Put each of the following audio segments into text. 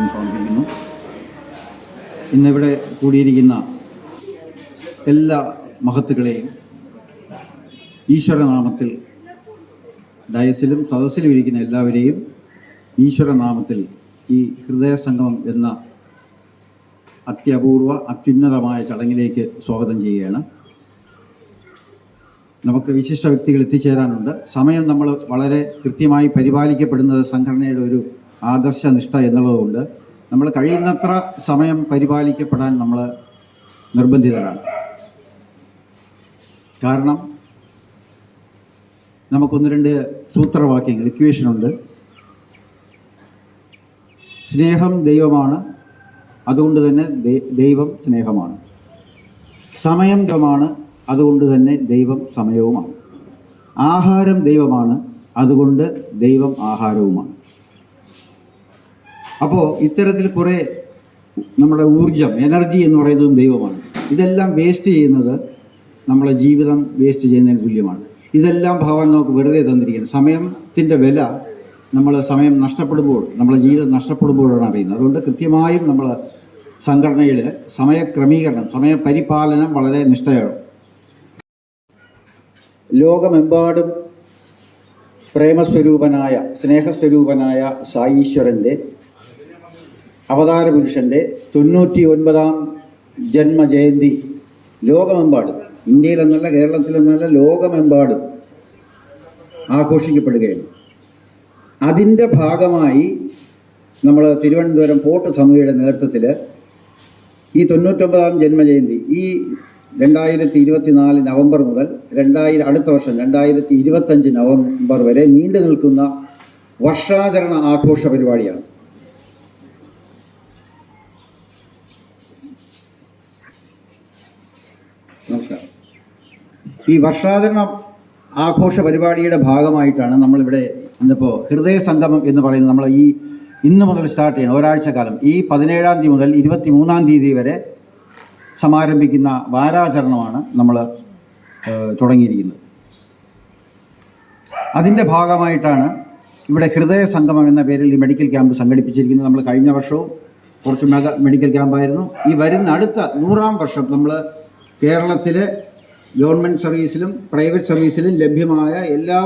സമർപ്പിക്കുന്നു. ഇന്നിവിടെ കൂടിയിരിക്കുന്ന എല്ലാ മഹത്തുക്കളെയും ഈശ്വരനാമത്തിൽ, ഡയസിലും സദസ്സിലും ഇരിക്കുന്ന എല്ലാവരെയും ഈശ്വരനാമത്തിൽ ഈ ഹൃദയസംഗമം എന്ന അത്യപൂർവ അത്യുന്നതമായ ചടങ്ങിലേക്ക് സ്വാഗതം ചെയ്യുകയാണ്. നമുക്ക് വിശിഷ്ട വ്യക്തികൾ എത്തിച്ചേരാനുണ്ട്. സമയം നമ്മൾ വളരെ കൃത്യമായി പരിപാലിക്കപ്പെടുന്നത് സംഘടനയുടെ ഒരു ആദർശനിഷ്ഠ എന്നുള്ളതുകൊണ്ട് നമ്മൾ കഴിയുന്നത്ര സമയം പരിപാലിക്കപ്പെടാൻ നമ്മൾ നിർബന്ധിതരാണ്. കാരണം നമുക്കൊന്ന് രണ്ട് സൂത്രവാക്യങ്ങൾ, ഇക്വേഷനുണ്ട്. സ്നേഹം ദൈവമാണ്, അതുകൊണ്ട് തന്നെ ദൈവം സ്നേഹമാണ്. സമയം ദൈവമാണ്, അതുകൊണ്ട് തന്നെ ദൈവം സമയവുമാണ്. ആഹാരം ദൈവമാണ്, അതുകൊണ്ട് ദൈവം ആഹാരവുമാണ്. അപ്പോൾ ഇത്തരത്തിൽ കുറേ നമ്മുടെ ഊർജം, എനർജി എന്ന് പറയുന്നതും ദൈവമാണ്. ഇതെല്ലാം വേസ്റ്റ് ചെയ്യുന്നത് നമ്മളെ ജീവിതം വേസ്റ്റ് ചെയ്യുന്നതിന് തുല്യമാണ്. ഇതെല്ലാം ഭഗവാൻ നമുക്ക് വെറുതെ തന്നിരിക്കുന്നത്. സമയത്തിൻ്റെ വില നമ്മൾ സമയം നഷ്ടപ്പെടുമ്പോൾ, നമ്മളെ ജീവിതം നഷ്ടപ്പെടുമ്പോഴാണ് അറിയുന്നത്. അതുകൊണ്ട് കൃത്യമായും നമ്മൾ സംഘടനയിൽ സമയക്രമീകരണം, സമയപരിപാലനം വളരെ നിഷ്ഠയാണ്. ലോകമെമ്പാടും പ്രേമസ്വരൂപനായ, സ്നേഹസ്വരൂപനായ സായീശ്വരൻ്റെ അവതാര പുരുഷൻ്റെ 99ാം ജന്മജയന്തി ലോകമെമ്പാടും, ഇന്ത്യയിലെന്നല്ല കേരളത്തിലെന്നല്ല, ലോകമെമ്പാടും ആഘോഷിക്കപ്പെടുകയാണ്. അതിൻ്റെ ഭാഗമായി നമ്മൾ തിരുവനന്തപുരം പോർട്ട് സമിതിയുടെ നേതൃത്വത്തിൽ ഈ 99ാം ജന്മജയന്തി ഈ 2024 നവംബർ മുതൽ അടുത്ത വർഷം 2025 നവംബർ വരെ നീണ്ടു നിൽക്കുന്ന വർഷാചരണ ആഘോഷ പരിപാടിയാണ്. നമസ്കാരം. ഈ വർഷാചരണ ആഘോഷ പരിപാടിയുടെ ഭാഗമായിട്ടാണ് നമ്മളിവിടെ ഇന്നിപ്പോൾ ഹൃദയ സംഗമം എന്ന് പറയുന്നത്. നമ്മൾ ഇന്ന് മുതൽ സ്റ്റാർട്ട് ചെയ്യണം, ഒരാഴ്ച കാലം. ഈ 17-ാം തീയതി മുതൽ 23-ാം തീയതി വരെ സമാരംഭിക്കുന്ന വാരാചരണമാണ് നമ്മൾ തുടങ്ങിയിരിക്കുന്നത്. അതിൻ്റെ ഭാഗമായിട്ടാണ് ഇവിടെ ഹൃദയ സംഗമം എന്ന പേരിൽ ഈ മെഡിക്കൽ ക്യാമ്പ് സംഘടിപ്പിച്ചിരിക്കുന്നത്. നമ്മൾ കഴിഞ്ഞ വർഷവും കുറച്ച് മെഡിക്കൽ ക്യാമ്പായിരുന്നു. ഈ വരുന്ന അടുത്ത 100-ാം വർഷം നമ്മൾ കേരളത്തിലെ ഗവൺമെൻറ് സർവീസിലും പ്രൈവറ്റ് സർവീസിലും ലഭ്യമായ എല്ലാ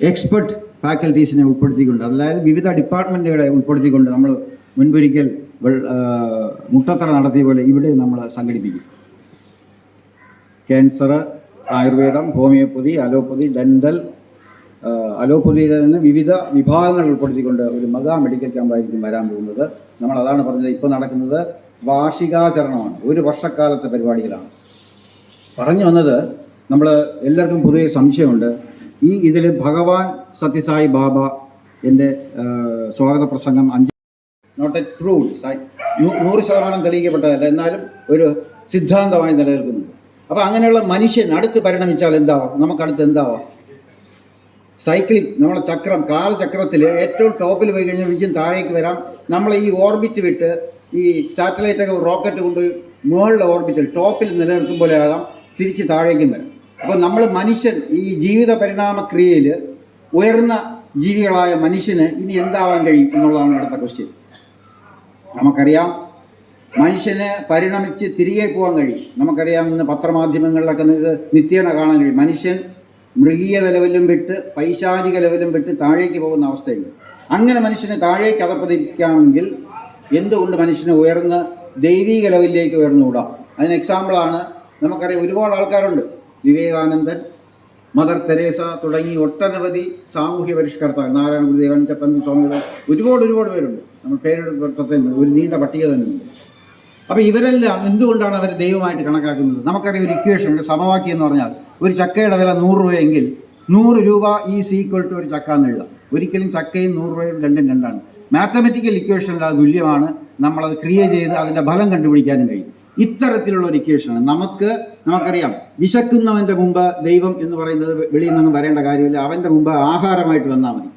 എക്സ്പെർട്ട് ഫാക്കൽറ്റീസിനെ ഉൾപ്പെടുത്തിക്കൊണ്ട്, അതായത് വിവിധ ഡിപ്പാർട്ട്മെൻറ്റുകളെ ഉൾപ്പെടുത്തിക്കൊണ്ട് നമ്മൾ മുൻപൊരിക്കൽ മുട്ടത്തറ നടത്തിയ പോലെ ഇവിടെ നമ്മൾ സംഘടിപ്പിക്കും. ക്യാൻസർ, ആയുർവേദം, ഹോമിയോപ്പതി, അലോപ്പതി, ഡെൻ്റൽ, അലോപ്പതിയുടെ തന്നെ വിവിധ വിഭാഗങ്ങൾ ഉൾപ്പെടുത്തിക്കൊണ്ട് ഒരു മെഗാ മെഡിക്കൽ ക്യാമ്പായിരിക്കും വരാൻ പോകുന്നത്. നമ്മളതാണ് പറഞ്ഞത്. ഇപ്പോൾ നടക്കുന്നത് വാർഷികാചരണമാണ്, ഒരു വർഷക്കാലത്തെ പരിപാടികളാണ്. പറഞ്ഞു വന്നത്, നമ്മൾ എല്ലാവർക്കും പൊതുവെ സംശയമുണ്ട്. ഇതിൽ ഭഗവാൻ സത്യസായി ബാബ എൻ്റെ സ്വാഗത പ്രസംഗം 5 നോട്ട് എ പ്രൂവ്ഡ്, 100% തെളിയിക്കപ്പെട്ടതല്ല, എന്നാലും ഒരു സിദ്ധാന്തമായി നിലനിൽക്കുന്നുണ്ട്. അപ്പോൾ അങ്ങനെയുള്ള മനുഷ്യൻ അടുത്ത് പരിണമിച്ചാൽ എന്താവാം? നമുക്കടുത്ത് എന്താവാം? സൈക്ലിംഗ്, നമ്മളെ ചക്രം, കാലചക്രത്തിൽ ഏറ്റവും ടോപ്പിൽ പോയി കഴിഞ്ഞാൽ വിജയം താഴേക്ക് വരാം. നമ്മൾ ഈ ഓർബിറ്റ് വിട്ട് ഈ സാറ്റലൈറ്റൊക്കെ റോക്കറ്റ് കൊണ്ട് മുകളിലെ ഓർബിറ്റിൽ ടോപ്പിൽ നിലനിർത്തും പോലെ ആകാം, തിരിച്ച് താഴേക്കും വരാം. അപ്പോൾ നമ്മൾ മനുഷ്യൻ ഈ ജീവിത പരിണാമക്രിയയിൽ ഉയർന്ന ജീവികളായ മനുഷ്യന് ഇനി എന്താവാൻ കഴിയും എന്നുള്ളതാണ് അടുത്ത ക്വസ്റ്റ്യൻ. നമുക്കറിയാം മനുഷ്യന് പരിണമിച്ച് തിരികെ പോകാൻ കഴിയും. നമുക്കറിയാം, ഇന്ന് പത്രമാധ്യമങ്ങളിലൊക്കെ നിങ്ങൾക്ക് നിത്യേന കാണാൻ കഴിയും. മനുഷ്യൻ മൃഗീയ ലെവലും വിട്ട് പൈശാചിക ലെവലും വിട്ട് താഴേക്ക് പോകുന്ന അവസ്ഥയുണ്ട്. അങ്ങനെ മനുഷ്യന് താഴേക്ക് അധപ്പതിക്കാമെങ്കിൽ എന്തുകൊണ്ട് മനുഷ്യന് ഉയർന്ന് ദൈവീക ലെവലിലേക്ക് ഉയർന്നുകൂടാം? അതിന് എക്സാമ്പിളാണ്, നമുക്കറിയാം ഒരുപാട് ആൾക്കാരുണ്ട്. വിവേകാനന്ദൻ, മദർ തെരേസ തുടങ്ങി ഒട്ടനവധി സാമൂഹ്യ പരിഷ്കർത്താക്കൾ, നാരായണ ഗുരുദേവൻ, ചട്ടമ്പി സ്വാമികൾ, ഒരുപാട് പേരുണ്ട്. നമ്മൾ പേരെടുത്ത ഒരു നീണ്ട പട്ടിക തന്നെയുണ്ട്. അപ്പോൾ ഇവരെല്ലാം എന്തുകൊണ്ടാണ് അവർ ദൈവമായിട്ട് കണക്കാക്കുന്നത്? നമുക്കറിയാം ഒരു ഇക്വേഷൻ ഉണ്ട്, സമവാക്യം എന്ന് പറഞ്ഞാൽ ഒരു ചക്കയുടെ വില 100 രൂപയെങ്കിൽ 100 രൂപ ഈസ് ഈക്വൽ ടു ഒരു ചക്ക എന്ന് എഴുതാം. ഒരിക്കലും ചക്കയും 100 രൂപയും രണ്ടും രണ്ടാണ്. മാത്തമെറ്റിക്കൽ ഇക്വേഷനിൽ അത് തുല്യമാണ്. നമ്മളത് ക്രിയേറ്റ് ചെയ്ത് അതിൻ്റെ ഫലം കണ്ടുപിടിക്കാനും കഴിയും. ഇത്തരത്തിലുള്ള ഒരു ഇക്വേഷനാണ്. നമുക്കറിയാം, വിശക്കുന്നവൻ്റെ മുമ്പ് ദൈവം എന്ന് പറയുന്നത് വെളിയിൽ നിന്നും വരേണ്ട കാര്യമില്ല. അവൻ്റെ മുമ്പ് ആഹാരമായിട്ട് വന്നാൽ മതി.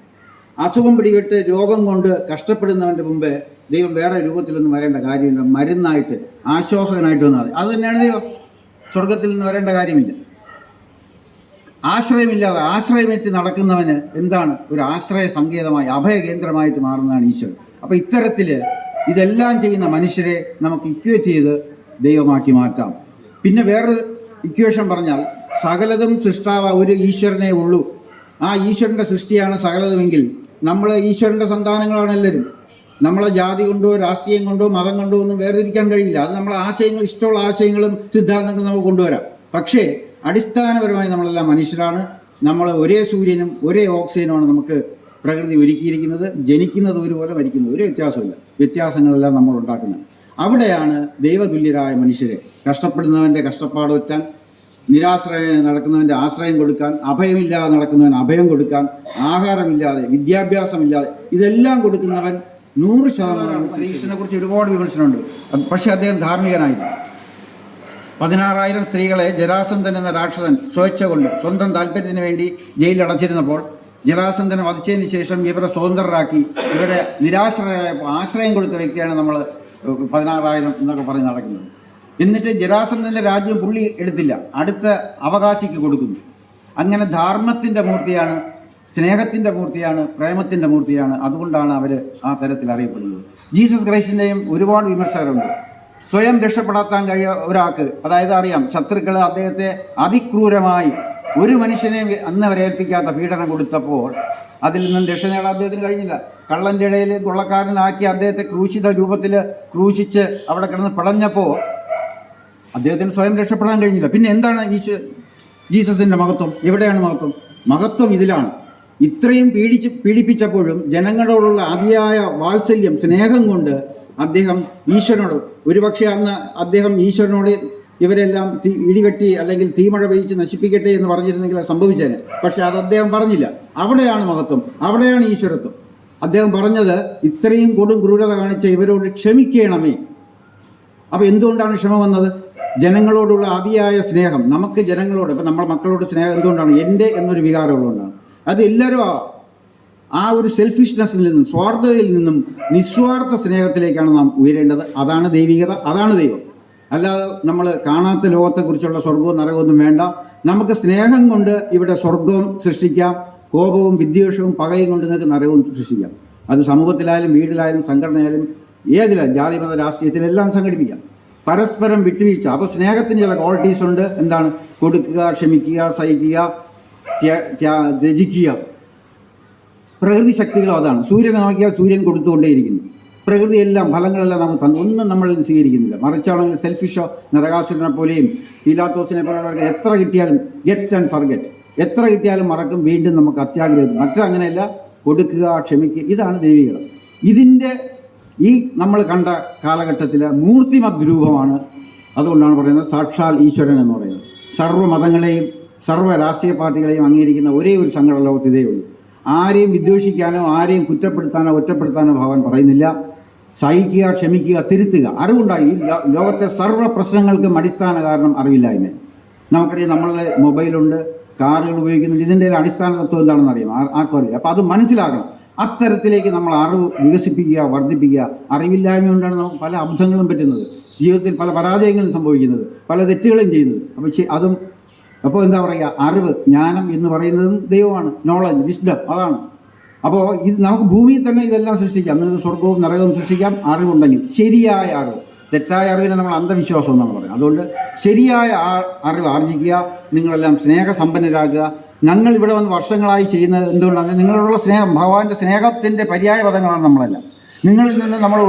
അസുഖം പിടിപെട്ട് രോഗം കൊണ്ട് കഷ്ടപ്പെടുന്നവൻ്റെ മുമ്പ് ദൈവം വേറെ രൂപത്തിലൊന്നും വരേണ്ട കാര്യമില്ല. മരുന്നായിട്ട്, ആശ്വാസകനായിട്ട് വന്നാൽ മതി. അത് തന്നെയാണ് ദൈവം. സ്വർഗത്തിൽ നിന്ന് വരേണ്ട കാര്യമില്ല. ആശ്രയമേറ്റ് നടക്കുന്നവന് എന്താണ്? ഒരു ആശ്രയ സങ്കേതമായി, അഭയകേന്ദ്രമായിട്ട് മാറുന്നതാണ് ഈശ്വരൻ. അപ്പോൾ ഇത്തരത്തിൽ ഇതെല്ലാം ചെയ്യുന്ന മനുഷ്യരെ നമുക്ക് ഇക്വേറ്റ് ചെയ്ത് ദൈവമാക്കി മാറ്റാം. പിന്നെ വേറൊരു ഇക്വേഷൻ പറഞ്ഞാൽ സകലതും സൃഷ്ടാവ് ഒരു ഈശ്വരനേ ഉള്ളൂ. ആ ഈശ്വരൻ്റെ സൃഷ്ടിയാണ് സകലതുമെങ്കിൽ നമ്മൾ ഈശ്വരൻ്റെ സന്താനങ്ങളാണ് എല്ലാവരും. നമ്മളെ ജാതി കൊണ്ടോ രാഷ്ട്രീയം കൊണ്ടോ മതം കൊണ്ടോ ഒന്നും വേർതിരിക്കാൻ കഴിയില്ല. അത് നമ്മളെ ആശയങ്ങൾ, ഇഷ്ടമുള്ള ആശയങ്ങളും സിദ്ധാന്തങ്ങളും നമുക്ക് കൊണ്ടുവരാം. പക്ഷേ അടിസ്ഥാനപരമായി നമ്മളെല്ലാം മനുഷ്യരാണ്. നമ്മൾ ഒരേ സൂര്യനും ഒരേ ഓക്സിജനുമാണ് നമുക്ക് പ്രകൃതി ഒരുക്കിയിരിക്കുന്നത്. ജനിക്കുന്നത് ഒരുപോലെ, മരിക്കുന്നത് ഒരു വ്യത്യാസമില്ല. വ്യത്യാസങ്ങളെല്ലാം നമ്മൾ ഉണ്ടാക്കുന്നത്. അവിടെയാണ് ദൈവതുല്യരായ മനുഷ്യരെ കഷ്ടപ്പെടുന്നവൻ്റെ കഷ്ടപ്പാടൊറ്റാൻ, നിരാശ്രയം നടക്കുന്നവൻ്റെ ആശ്രയം കൊടുക്കാൻ, അഭയമില്ലാതെ നടക്കുന്നവൻ അഭയം കൊടുക്കാൻ, ആഹാരമില്ലാതെ വിദ്യാഭ്യാസമില്ലാതെ ഇതെല്ലാം കൊടുക്കുന്നവൻ 100%. ശ്രീകൃഷ്ണനെ കുറിച്ച് ഒരുപാട് വിമർശനമുണ്ട്. പക്ഷേ അദ്ദേഹം ധാർമ്മികനായിരുന്നു. 16,000 സ്ത്രീകളെ ജരാസന്ധൻ എന്ന രാക്ഷസൻ സ്വേച്ഛ കൊണ്ട് സ്വന്തം താല്പര്യത്തിന് വേണ്ടി ജയിലിൽ അടച്ചിരുന്നപ്പോൾ ജരാസന്ധനെ വധിച്ചതിന് ശേഷം ഇവരെ സ്വതന്ത്രരാക്കി ഇവരെ നിരാശ്രയരായപ്പോൾ ആശ്രയം കൊടുത്ത വ്യക്തിയാണ് നമ്മൾ 16,000 എന്നൊക്കെ പറഞ്ഞ് നടക്കുന്നത്. എന്നിട്ട് ജരാസന്ധൻ്റെ രാജ്യം പുള്ളി എടുത്തില്ല, അടുത്ത അവകാശിക്ക് കൊടുക്കുന്നു. അങ്ങനെ ധർമ്മത്തിൻ്റെ മൂർത്തിയാണ്, സ്നേഹത്തിൻ്റെ മൂർത്തിയാണ്, പ്രേമത്തിൻ്റെ മൂർത്തിയാണ്. അതുകൊണ്ടാണ് അവർ ആ തരത്തിൽ അറിയപ്പെടുന്നത്. ജീസസ് ക്രൈസ്റ്റിൻ്റെയും ഒരുപാട് വിമർശകരുണ്ട്. സ്വയം രക്ഷപ്പെടാത്താൻ ഒരാൾക്ക്, അതായത് അറിയാം ശത്രുക്കൾ അദ്ദേഹത്തെ അതിക്രൂരമായി ഒരു മനുഷ്യനെ അന്ന് വരെ ഏൽപ്പിക്കാത്ത പീഡനം കൊടുത്തപ്പോൾ അതിൽ നിന്നും രക്ഷ നേടാൻ അദ്ദേഹത്തിന് കഴിഞ്ഞില്ല. കള്ളൻ്റെ ഇടയിൽ കൊള്ളക്കാരനാക്കി അദ്ദേഹത്തെ ക്രൂശിത രൂപത്തിൽ ക്രൂശിച്ച് അവിടെ കിടന്ന് പിടഞ്ഞപ്പോൾ അദ്ദേഹത്തിന് സ്വയം രക്ഷപ്പെടാൻ കഴിഞ്ഞില്ല. പിന്നെ എന്താണ് ജീസസിൻ്റെ മഹത്വം? എവിടെയാണ് മഹത്വം? മഹത്വം ഇതിലാണ്. ഇത്രയും പീഡിപ്പിച്ചപ്പോഴും ജനങ്ങളോടുള്ള അതിയായ വാത്സല്യം, സ്നേഹം കൊണ്ട് അദ്ദേഹം ഈശ്വരനോട്, ഒരുപക്ഷെ അന്ന് അദ്ദേഹം ഈശ്വരനോട് ഇവരെല്ലാം ഇടിവെട്ടി അല്ലെങ്കിൽ തീമഴ പെയ്ച്ച് നശിപ്പിക്കട്ടെ എന്ന് പറഞ്ഞിരുന്നെങ്കിൽ അത് സംഭവിച്ചേനെ. പക്ഷെ അത് അദ്ദേഹം പറഞ്ഞില്ല. അവിടെയാണ് മഹത്വം, അവിടെയാണ് ഈശ്വരത്വം. അദ്ദേഹം പറഞ്ഞത് ഇത്രയും കൊടും ക്രൂരത കാണിച്ച ഇവരോട് ക്ഷമിക്കണമേ. അപ്പോൾ എന്തുകൊണ്ടാണ് ക്ഷമ വന്നത്? ജനങ്ങളോടുള്ള അതിയായ സ്നേഹം. നമുക്ക് ജനങ്ങളോട്, ഇപ്പം നമ്മുടെ മക്കളോട് സ്നേഹം എന്തുകൊണ്ടാണ്? എൻ്റെ എന്നൊരു വികാരമുള്ളതുകൊണ്ടാണ്. അത് എല്ലാവരും ആ ഒരു സെൽഫിഷ്നെസ്സിൽ നിന്നും, സ്വാർത്ഥതയിൽ നിന്നും നിസ്വാർത്ഥ സ്നേഹത്തിലേക്കാണ് നാം ഉയരേണ്ടത്. അതാണ് ദൈവികത, അതാണ് ദൈവം. അല്ലാതെ നമ്മൾ കാണാത്ത ലോകത്തെക്കുറിച്ചുള്ള സ്വർഗവും നരകമൊന്നും വേണ്ട. നമുക്ക് സ്നേഹം കൊണ്ട് ഇവിടെ സ്വർഗവും സൃഷ്ടിക്കാം, കോപവും വിദ്വേഷവും പകയും കൊണ്ട് നിങ്ങൾക്ക് നരകവും സൃഷ്ടിക്കാം. അത് സമൂഹത്തിലായാലും വീട്ടിലായാലും സംഘടനയായാലും ഏതിലായാലും ജാതിമത രാഷ്ട്രീയത്തിലെല്ലാം സംഘടിപ്പിക്കാം. പരസ്പരം വിട്ടുവീഴ്ച. അപ്പോൾ സ്നേഹത്തിന് ചില ക്വാളിറ്റീസ് ഉണ്ട്. എന്താണ്? കൊടുക്കുക, ക്ഷമിക്കുക, സഹിക്കുക, ത്യജിക്കുക. പ്രകൃതി ശക്തികളും അതാണ്. സൂര്യനെ നോക്കിയാൽ സൂര്യൻ കൊടുത്തുകൊണ്ടേയിരിക്കുന്നു. പ്രകൃതിയെല്ലാം ഫലങ്ങളെല്ലാം നമുക്ക് തന്നു, ഒന്നും നമ്മൾ സ്വീകരിക്കുന്നില്ല. മറിച്ചാണെങ്കിൽ സെൽഫിഷോ നരകാസുരനെ പോലെയും പീലാത്തോസിനെ പോലെയുള്ളവർക്ക് എത്ര കിട്ടിയാലും ഗെറ്റ് ആൻഡ് ഫർഗെറ്റ്, എത്ര കിട്ടിയാലും മറക്കും, വീണ്ടും നമുക്ക് അത്യാഗ്രഹം. മറ്റങ്ങനെയല്ല, കൊടുക്കുക, ക്ഷമിക്കുക. ഇതാണ് ദൈവികത. ഇതിൻ്റെ ഈ നമ്മൾ കണ്ട കാലഘട്ടത്തിൽ മൂർത്തിമത് രൂപമാണ്. അതുകൊണ്ടാണ് പറയുന്നത് സാക്ഷാൽ ഈശ്വരൻ എന്ന് പറയുന്നത്. സർവ്വമതങ്ങളെയും സർവ്വ രാഷ്ട്രീയ പാർട്ടികളെയും അംഗീകരിക്കുന്ന ഒരേ ഒരു സംഘടന ലോകത്ത് ഇതേ ഉള്ളൂ. ആരെയും വിദ്വേഷിക്കാനോ ആരെയും കുറ്റപ്പെടുത്താനോ ഒറ്റപ്പെടുത്താനോ ഭഗവാൻ പറയുന്നില്ല. സഹിക്കുക, ക്ഷമിക്കുക, തിരുത്തുക. അറിവുണ്ടായി. ഈ ലോകത്തെ സർവ്വ പ്രശ്നങ്ങൾക്കും അടിസ്ഥാന കാരണം അറിവില്ലായ്മ. നമുക്കറിയാം, നമ്മളുടെ മൊബൈലുണ്ട്, കാറുകൾ ഉപയോഗിക്കുന്നുണ്ട്. ഇതിൻ്റെ അടിസ്ഥാന തത്വം എന്താണെന്ന് അറിയാം, ആർക്കും അറിയില്ല. അപ്പോൾ അത് മനസ്സിലാക്കണം. അത്തരത്തിലേക്ക് നമ്മൾ അറിവ് വികസിപ്പിക്കുക, വർദ്ധിപ്പിക്കുക. അറിവില്ലായ്മ കൊണ്ടാണ് നമുക്ക് പല അബദ്ധങ്ങളും പറ്റുന്നത്, ജീവിതത്തിൽ പല പരാജയങ്ങളും സംഭവിക്കുന്നത്, പല തെറ്റുകളും ചെയ്യുന്നത്. അപ്പോൾ അപ്പോൾ എന്താ പറയുക, അറിവ്, ജ്ഞാനം എന്ന് പറയുന്നതും ദൈവമാണ്. നോളജ്, വിസ്ഡം, അതാണ്. അപ്പോൾ ഇത് നമുക്ക് ഭൂമിയിൽ തന്നെ ഇതെല്ലാം സൃഷ്ടിക്കാം. നിങ്ങൾക്ക് സ്വർഗവും നരകവും സൃഷ്ടിക്കാം, അറിവുണ്ടെങ്കിൽ. ശരിയായ അറിവ്. തെറ്റായ അറിവിനെ നമ്മൾ അന്ധവിശ്വാസം എന്നാണ് പറയുന്നത്. അതുകൊണ്ട് ശരിയായ അറിവ് ആർജിക്കുക. നിങ്ങളെല്ലാം സ്നേഹസമ്പന്നരാകുക. ഞങ്ങൾ ഇവിടെ വന്ന് വർഷങ്ങളായി ചെയ്യുന്നത് എന്തുകൊണ്ടാണ്? നിങ്ങളോടുള്ള സ്നേഹം, ഭഗവാന്റെ സ്നേഹത്തിൻ്റെ പര്യായ പദങ്ങളാണ് നമ്മളെല്ലാം. നിങ്ങളിൽ നിന്ന് നമ്മൾ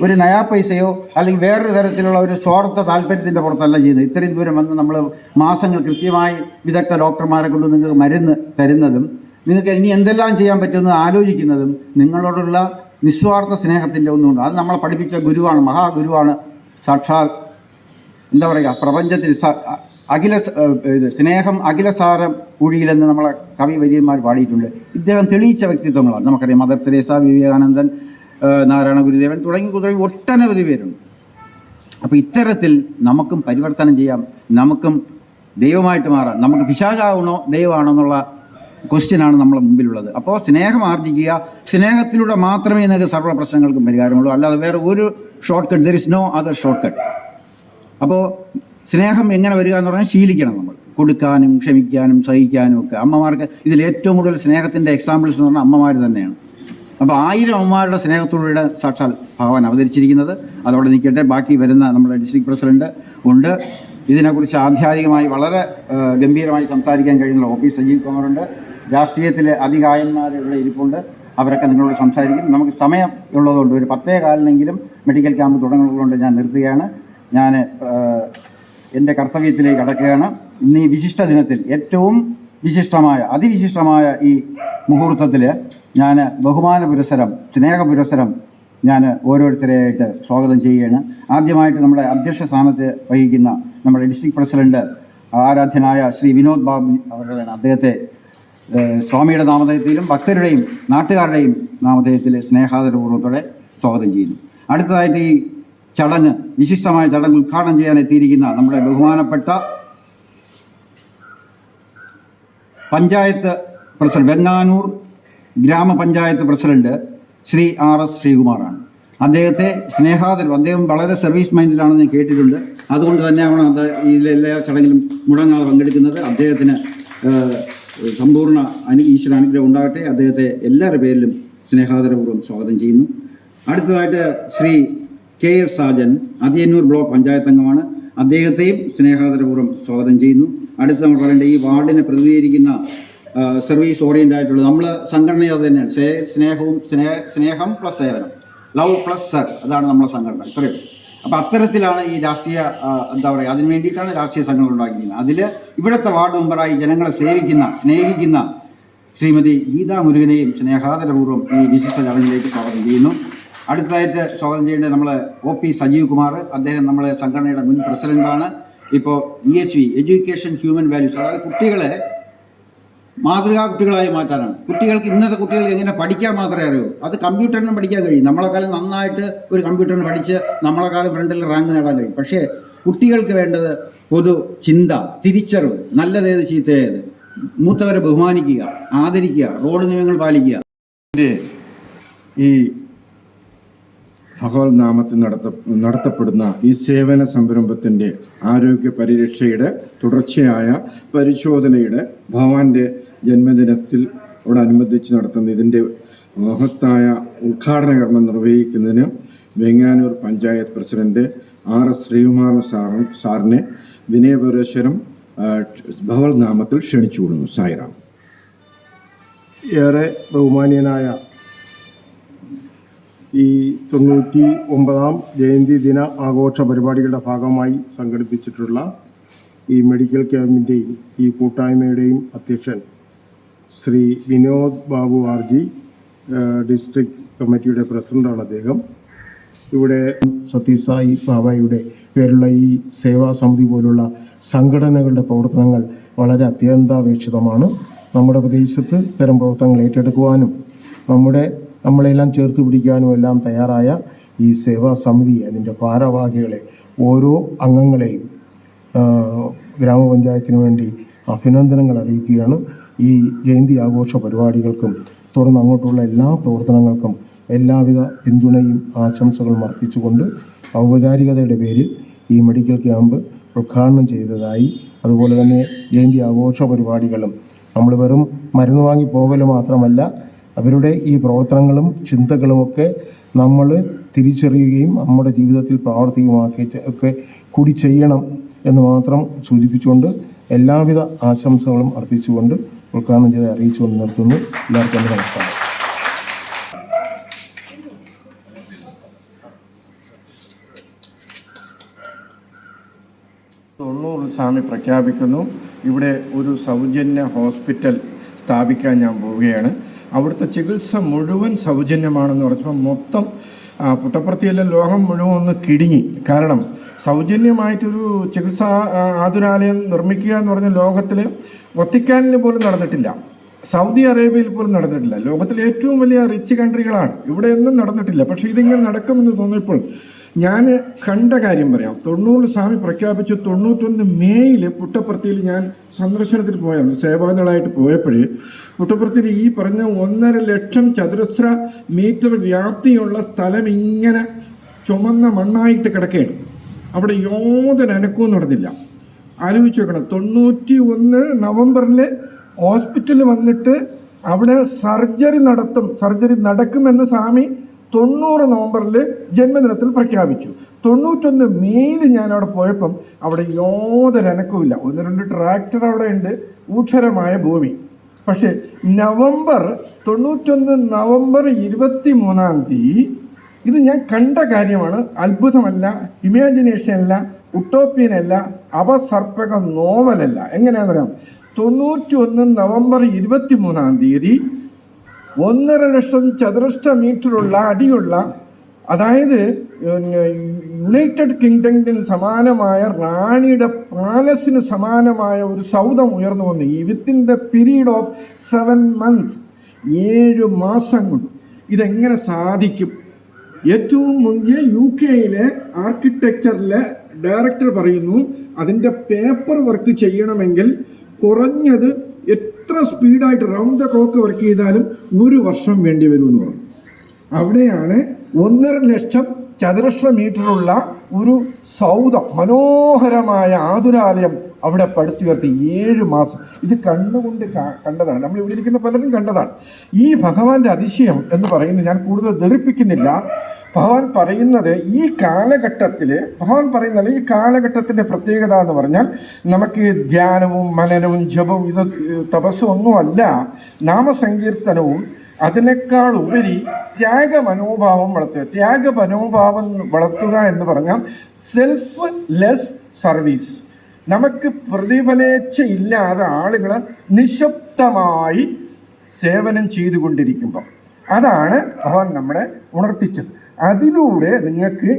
ഒരു നയാ പൈസയോ അല്ലെങ്കിൽ വേറൊരു തരത്തിലുള്ള ഒരു സ്വാർത്ഥ താല്പര്യത്തിൻ്റെ പുറത്തല്ല ചെയ്യുന്നത്. ഇത്രയും ദൂരം വന്ന് നമ്മൾ മാസങ്ങൾ കൃത്യമായി വിദഗ്ധ ഡോക്ടർമാരെ കൊണ്ട് നിങ്ങൾക്ക് മരുന്ന് തരുന്നതും നിങ്ങൾക്ക് ഇനി എന്തെല്ലാം ചെയ്യാൻ പറ്റുമെന്ന് ആലോചിക്കുന്നതും നിങ്ങളോടുള്ള നിസ്വാർത്ഥ സ്നേഹത്തിൻ്റെ ഒന്നുമുണ്ട്. അത് നമ്മളെ പഠിപ്പിച്ച ഗുരുവാണ്, മഹാഗുരുവാണ്. സാക്ഷാൽ എന്താ പറയുക, പ്രപഞ്ചത്തിൽ സ്നേഹം അഖിലസാരം കുഴിയിലെന്ന് നമ്മളെ കവി വര്യന്മാർ പാടിയിട്ടുണ്ട്. ഇദ്ദേഹം തെളിയിച്ച വ്യക്തിത്വങ്ങളാണ്. നമുക്കറിയാം, മദർ തെരേസ, വിവേകാനന്ദൻ, നാരായണ ഗുരുദേവൻ തുടങ്ങി ഒട്ടനവധി പേരുണ്ട്. അപ്പോൾ ഇത്തരത്തിൽ നമുക്കും പരിവർത്തനം ചെയ്യാം, നമുക്കും ദൈവമായിട്ട് മാറാം. നമുക്ക് പിശാചാവണോ ദൈവമാണോ എന്നുള്ള ക്വസ്റ്റ്യനാണ് നമ്മളെ മുമ്പിലുള്ളത്. അപ്പോൾ സ്നേഹം ആർജിക്കുക. സ്നേഹത്തിലൂടെ മാത്രമേ നിങ്ങൾക്ക് സർവ്വ പ്രശ്നങ്ങൾക്കും പരിഹാരമുള്ളൂ. അല്ലാതെ വേറെ ഒരു short cut, there is no other short cut. അപ്പോൾ സ്നേഹം എങ്ങനെ വരിക എന്ന് പറഞ്ഞാൽ ശീലിക്കണം. നമ്മൾ കൊടുക്കാനും ക്ഷമിക്കാനും സഹിക്കാനും ഒക്കെ. അമ്മമാർക്ക് ഇതിൽ ഏറ്റവും കൂടുതൽ സ്നേഹത്തിൻ്റെ എക്സാമ്പിൾസ് എന്ന് പറഞ്ഞാൽ അമ്മമാർ തന്നെയാണ്. അപ്പോൾ 1000 അമ്മമാരുടെ സ്നേഹത്തോടെ സാക്ഷാൽ ഭഗവാൻ അവതരിച്ചിരിക്കുന്നത്. അതോടെ നിൽക്കട്ടെ, ബാക്കി വരുന്ന നമ്മുടെ ഡിസ്ട്രിക്ട് പ്രസിഡന്റ് ഉണ്ട്. ഇതിനെക്കുറിച്ച് ആധികാരികമായി വളരെ ഗംഭീരമായി സംസാരിക്കാൻ കഴിയുന്ന OP സജീവ് കുമാറുണ്ട്. രാഷ്ട്രീയത്തിലെ അതികായന്മാർ ഇവിടെ ഇരിപ്പുണ്ട്. അവരൊക്കെ നിങ്ങളോട് സംസാരിക്കും. നമുക്ക് സമയം ഉള്ളതുകൊണ്ട് ഒരു 10:15 മെഡിക്കൽ ക്യാമ്പ് തുടങ്ങുന്നതുകൊണ്ട് ഞാൻ നിർത്തുകയാണ്. ഞാൻ എൻ്റെ കർത്തവ്യത്തിലേക്ക് കടക്കുകയാണ്. ഇന്ന് ഈ വിശിഷ്ട ദിനത്തിൽ ഏറ്റവും അതിവിശിഷ്ടമായ ഈ മുഹൂർത്തത്തിൽ ഞാൻ ബഹുമാന പുരസ്സരം, സ്നേഹ പുരസ്സരം ഞാൻ ഓരോരുത്തരെയായിട്ട് സ്വാഗതം ചെയ്യുകയാണ്. ആദ്യമായിട്ട് നമ്മുടെ അധ്യക്ഷ സ്ഥാനത്ത് വഹിക്കുന്ന നമ്മുടെ ഡിസ്ട്രിക്ട് പ്രസിഡന്റ് ആരാധ്യനായ ശ്രീ വിനോദ് ബാബു അവരുടെയാണ്. അദ്ദേഹത്തെ സ്വാമിയുടെ നാമധേയത്തിലും ഭക്തരുടെയും നാട്ടുകാരുടെയും നാമധേയത്തിൽ സ്നേഹാദരപൂർവ്വത്തോടെ സ്വാഗതം ചെയ്യുന്നു. അടുത്തതായിട്ട് ഈ വിശിഷ്ടമായ ചടങ്ങ് ഉദ്ഘാടനം ചെയ്യാൻ എത്തിയിരിക്കുന്ന നമ്മുടെ ബഹുമാനപ്പെട്ട പഞ്ചായത്ത് പ്രസിഡന്റ്, വെങ്ങാനൂർ ഗ്രാമപഞ്ചായത്ത് പ്രസിഡന്റ് ശ്രീ RS ശ്രീകുമാറാണ്. അദ്ദേഹത്തെ അദ്ദേഹം വളരെ സർവീസ് മൈൻഡിലാണെന്ന് ഞാൻ കേട്ടിട്ടുണ്ട്. അതുകൊണ്ട് തന്നെയാണ് ഇതിലെല്ലാ ചടങ്ങിലും മുടങ്ങാതെ പങ്കെടുക്കുന്നത്. അദ്ദേഹത്തിന് സമ്പൂർണ്ണ ഈശ്വര അനുഗ്രഹം ഉണ്ടാകട്ടെ. അദ്ദേഹത്തെ എല്ലാവരുടെ പേരിലും സ്നേഹാദരപൂർവ്വം സ്വാഗതം ചെയ്യുന്നു. അടുത്തതായിട്ട് ശ്രീ KS സാജൻ, അതിയന്നൂർ ബ്ലോക്ക് പഞ്ചായത്ത് അംഗമാണ്. അദ്ദേഹത്തെയും സ്നേഹാദരപൂർവ്വം സ്വാഗതം ചെയ്യുന്നു. അടുത്ത് നമ്മൾ പറയേണ്ട ഈ വാർഡിനെ പ്രതിനിധീകരിക്കുന്ന സർവീസ് ഓറിയൻ്റ് ആയിട്ടുള്ള നമ്മൾ സംഘടന അത് തന്നെയാണ്. സ്നേഹം പ്ലസ് സേവനം, ലവ് പ്ലസ് സർ, അതാണ് നമ്മളെ സംഘടന. ഇത്രയും. അപ്പോൾ അത്തരത്തിലാണ് ഈ രാഷ്ട്രീയ അതിനു വേണ്ടിയിട്ടാണ് രാഷ്ട്രീയ സംഘടന ഉണ്ടാക്കിയിരിക്കുന്നത്. അതിൽ ഇവിടുത്തെ വാർഡ് മെമ്പറായി ജനങ്ങളെ സ്നേഹിക്കുന്ന ശ്രീമതി ഗീതാ മുരുകനെയും സ്നേഹാദരപൂർവ്വം ഈ വിശിഷ്ട ചടങ്ങിലേക്ക് സ്വാഗതം ചെയ്യുന്നു. അടുത്തതായിട്ട് സ്വാഗതം ചെയ്യേണ്ടത് നമ്മൾ OP സജീവ് കുമാർ. അദ്ദേഹം നമ്മളെ സംഘടനയുടെ മുൻ പ്രസിഡന്റാണ്. ഇപ്പോൾ EHV, എഡ്യൂക്കേഷൻ ഹ്യൂമൻ വാല്യൂസ്, അതായത് കുട്ടികളെ മാതൃകാ കുട്ടികളായി മാറ്റാനാണ്. ഇന്നത്തെ കുട്ടികൾക്ക് എങ്ങനെ പഠിക്കാൻ മാത്രമേ അറിയൂ. അത് കമ്പ്യൂട്ടറിനും പഠിക്കാൻ കഴിയും. നമ്മളെക്കാലം നന്നായിട്ട് ഒരു കമ്പ്യൂട്ടറിന് പഠിച്ച് നമ്മളെക്കാലം ഫ്രണ്ടിൽ റാങ്ക് നേടാൻ കഴിയും. പക്ഷേ കുട്ടികൾക്ക് വേണ്ടത് പൊതു ചിന്ത, തിരിച്ചറിവ്, നല്ലതേത് ചീത്തയേത്, മൂത്തവരെ ബഹുമാനിക്കുക, ആദരിക്കുക, റോഡ് നിയമങ്ങൾ പാലിക്കുക. ഈ ഭഗവത് നാമത്തിൽ നടത്തപ്പെടുന്ന ഈ സേവന സംരംഭത്തിൻ്റെ ആരോഗ്യ പരിരക്ഷയുടെ തുടർച്ചയായ പരിശോധനയുടെ ഭഗവാന്റെ ജന്മദിനത്തോടനുബന്ധിച്ച് നടത്തുന്ന ഇതിൻ്റെ മഹത്തായ ഉദ്ഘാടന കർമ്മം നിർവഹിക്കുന്നതിന് വെങ്ങാനൂർ പഞ്ചായത്ത് പ്രസിഡന്റ് RS ശ്രീകുമാർ സാറിനെ വിനയപുരസ്സരം ഭഗവത് നാമത്തിൽ ക്ഷണിച്ചുകൊള്ളുന്നു. സായിറാം. ഏറെ ബഹുമാനീയനായ ഈ 99ാം ജയന്തി ദിന ആഘോഷ പരിപാടികളുടെ ഭാഗമായി സംഘടിപ്പിച്ചിട്ടുള്ള ഈ മെഡിക്കൽ ക്യാമ്പിൻ്റെയും ഈ കൂട്ടായ്മയുടെയും അധ്യക്ഷൻ ശ്രീ വിനോദ് ബാബു RG, ഡിസ്ട്രിക്ട് കമ്മിറ്റിയുടെ പ്രസിഡൻ്റാണ് അദ്ദേഹം. ഇവിടെ സതീഷ് സായി ബാബയുടെ പേരുള്ള ഈ സേവാ സമിതി പോലുള്ള സംഘടനകളുടെ പ്രവർത്തനങ്ങൾ വളരെ അത്യന്താപേക്ഷിതമാണ്. നമ്മുടെ പ്രദേശത്ത് ഇത്തരം പ്രവർത്തനങ്ങൾ ഏറ്റെടുക്കുവാനും നമ്മളെല്ലാം ചേർത്ത് പിടിക്കാനും എല്ലാം തയ്യാറായ ഈ സേവാ സമിതി, അതിൻ്റെ ഭാരവാഹികളെ, ഓരോ അംഗങ്ങളെയും ഗ്രാമപഞ്ചായത്തിന് വേണ്ടി അഭിനന്ദനങ്ങൾ അറിയിക്കുകയാണ്. ഈ ജയന്തി ആഘോഷ പരിപാടികൾക്കും തുടർന്ന് അങ്ങോട്ടുള്ള എല്ലാ പ്രവർത്തനങ്ങൾക്കും എല്ലാവിധ പിന്തുണയും ആശംസകളും അർപ്പിച്ചുകൊണ്ട് ഔപചാരികതയുടെ പേരിൽ ഈ മെഡിക്കൽ ക്യാമ്പ് ഉദ്ഘാടനം ചെയ്തതായി, അതുപോലെ തന്നെ ജയന്തി ആഘോഷ പരിപാടികളും നമ്മൾ വെറും മരുന്ന് വാങ്ങി പോകൽ മാത്രമല്ല, അവരുടെ ഈ പ്രവർത്തനങ്ങളും ചിന്തകളുമൊക്കെ നമ്മൾ തിരിച്ചറിയുകയും നമ്മുടെ ജീവിതത്തിൽ പ്രാവർത്തികമാക്കി കൂടി ചെയ്യണം എന്ന് മാത്രം സൂചിപ്പിച്ചുകൊണ്ട് എല്ലാവിധ ആശംസകളും അർപ്പിച്ചുകൊണ്ട് ഉദ്ഘാടനം ചെയ്ത് അറിയിച്ചുകൊണ്ട് നിർത്തുന്നു. എല്ലാവർക്കും നമസ്കാരം. സ്വാമി പ്രഖ്യാപിക്കുന്നു. ഇവിടെ ഒരു സൗജന്യ ഹോസ്പിറ്റൽ സ്ഥാപിക്കാൻ ഞാൻ പോവുകയാണ്. അവിടുത്തെ ചികിത്സ മുഴുവൻ സൗജന്യമാണെന്ന് പറഞ്ഞപ്പോൾ മൊത്തം പുട്ടപ്പർത്തിയെല്ലാം ലോകം മുഴുവൻ ഒന്ന് കിടുങ്ങി. കാരണം സൗജന്യമായിട്ടൊരു ചികിത്സാ ആതുരാലയം നിർമ്മിക്കുക എന്ന് പറഞ്ഞാൽ ലോകത്തിൽ വത്തിക്കാനിൽ പോലും നടന്നിട്ടില്ല, സൗദി അറേബ്യയിൽ പോലും നടന്നിട്ടില്ല. ലോകത്തിലെ ഏറ്റവും വലിയ റിച്ച് കൺട്രികളാണ്, ഇവിടെയൊന്നും നടന്നിട്ടില്ല. പക്ഷേ ഇതിങ്ങനെ നടക്കുമെന്ന് തോന്നിയപ്പോൾ ഞാൻ കണ്ട കാര്യം പറയാം. 90 സ്വാമി പ്രഖ്യാപിച്ചു. 91 മേയിൽ പുട്ടപ്പർത്തിയിൽ ഞാൻ സന്ദർശനത്തിൽ പോയാണ്, സേവാദളായിട്ട് പോയപ്പോഴേ പുട്ടപ്പർത്തിയിൽ ഈ പറഞ്ഞ 1.5 ലക്ഷം ചതുരശ്ര മീറ്റർ വ്യാപ്തിയുള്ള സ്ഥലം ഇങ്ങനെ ചുമന്ന മണ്ണായിട്ട് കിടക്കുകയാണ്. അവിടെ യാതൊരു അനക്കവും നടന്നില്ല. ആലോചിച്ച് നോക്കണം, 91 നവംബറിൽ ഹോസ്പിറ്റലിൽ വന്നിട്ട് അവിടെ സർജറി നടക്കുമെന്ന് സ്വാമി 90 നവംബറിൽ ജന്മദിനത്തിൽ പ്രഖ്യാപിച്ചു. 91 മെയ്യിൽ ഞാൻ അവിടെ പോയപ്പം അവിടെ യാതൊരു അനക്കവുമില്ല. 1-2 ട്രാക്ടർ അവിടെ ഉണ്ട്, ഊക്ഷരമായ ഭൂമി. പക്ഷേ 91 നവംബർ 23-ാം തീയതി, ഇത് ഞാൻ കണ്ട കാര്യമാണ്, അത്ഭുതമല്ല, ഇമാജിനേഷൻ അല്ല, ഉട്ടോപ്യനല്ല, അപസർപ്പക നോവലല്ല. എങ്ങനെയാണെന്നറിയാം? 91 നവംബർ 23-ാം തീയതി 1.5 ലക്ഷം ചതുരശ്ര മീറ്ററുള്ള അടിയുള്ള, അതായത് യുണൈറ്റഡ് കിങ്ഡത്തിന് സമാനമായ റാണിയുടെ പാലസിന് സമാനമായ ഒരു സൗധം ഉയർന്നു വന്നു. ഈ within the period of 7 months, 7 മാസം കൊണ്ട് ഇതെങ്ങനെ സാധിക്കും? ഏറ്റവും മുന്തിയ UK-യിലെ ആർക്കിടെക്ചറിലെ ഡയറക്ടർ പറയുന്നു, അതിൻ്റെ പേപ്പർ വർക്ക് ചെയ്യണമെങ്കിൽ കുറഞ്ഞത് എത്ര സ്പീഡായിട്ട് റൗണ്ട് ദ ക്ലോക്ക് വർക്ക് ചെയ്താലും 1 വർഷം വേണ്ടി വരുമെന്ന് പറഞ്ഞു. അവിടെയാണ് 1.5 ലക്ഷം ചതുരശ്ര മീറ്ററുള്ള ഒരു സൗധം, മനോഹരമായ ആതുരാലയം അവിടെ പടുത്തുയർത്തി 7 മാസം. ഇത് കണ്ണുകൊണ്ട് കണ്ടതാണ്, നമ്മൾ ഇവിടെ ഇരിക്കുന്ന പലരും കണ്ടതാണ്. ഈ ഭഗവാന്റെ അതിശയം എന്ന് പറയുന്നത് ഞാൻ കൂടുതൽ ധരിപ്പിക്കുന്നില്ല. ഭഗവാൻ പറയുന്നത് ഈ കാലഘട്ടത്തിൻ്റെ പ്രത്യേകത എന്ന് പറഞ്ഞാൽ, നമുക്ക് ധാനവും മനനവും ജപവും ഇത് തപസ്സും ഒന്നുമല്ല, നാമസങ്കീർത്തനവും അതിനേക്കാൾ ഉപരി ത്യാഗമനോഭാവം വളർത്തുക എന്ന് പറഞ്ഞാൽ സെൽഫ് ലെസ് സർവീസ്. നമുക്ക് പ്രതിഫലേച്ഛയില്ലാതെ ആളുകൾ നിശബ്ദമായി സേവനം ചെയ്തുകൊണ്ടിരിക്കുമ്പോൾ അതാണ് ഭഗവാൻ നമ്മളെ ഉണർത്തിച്ചത്. അതിലൂടെ നിങ്ങൾക്ക്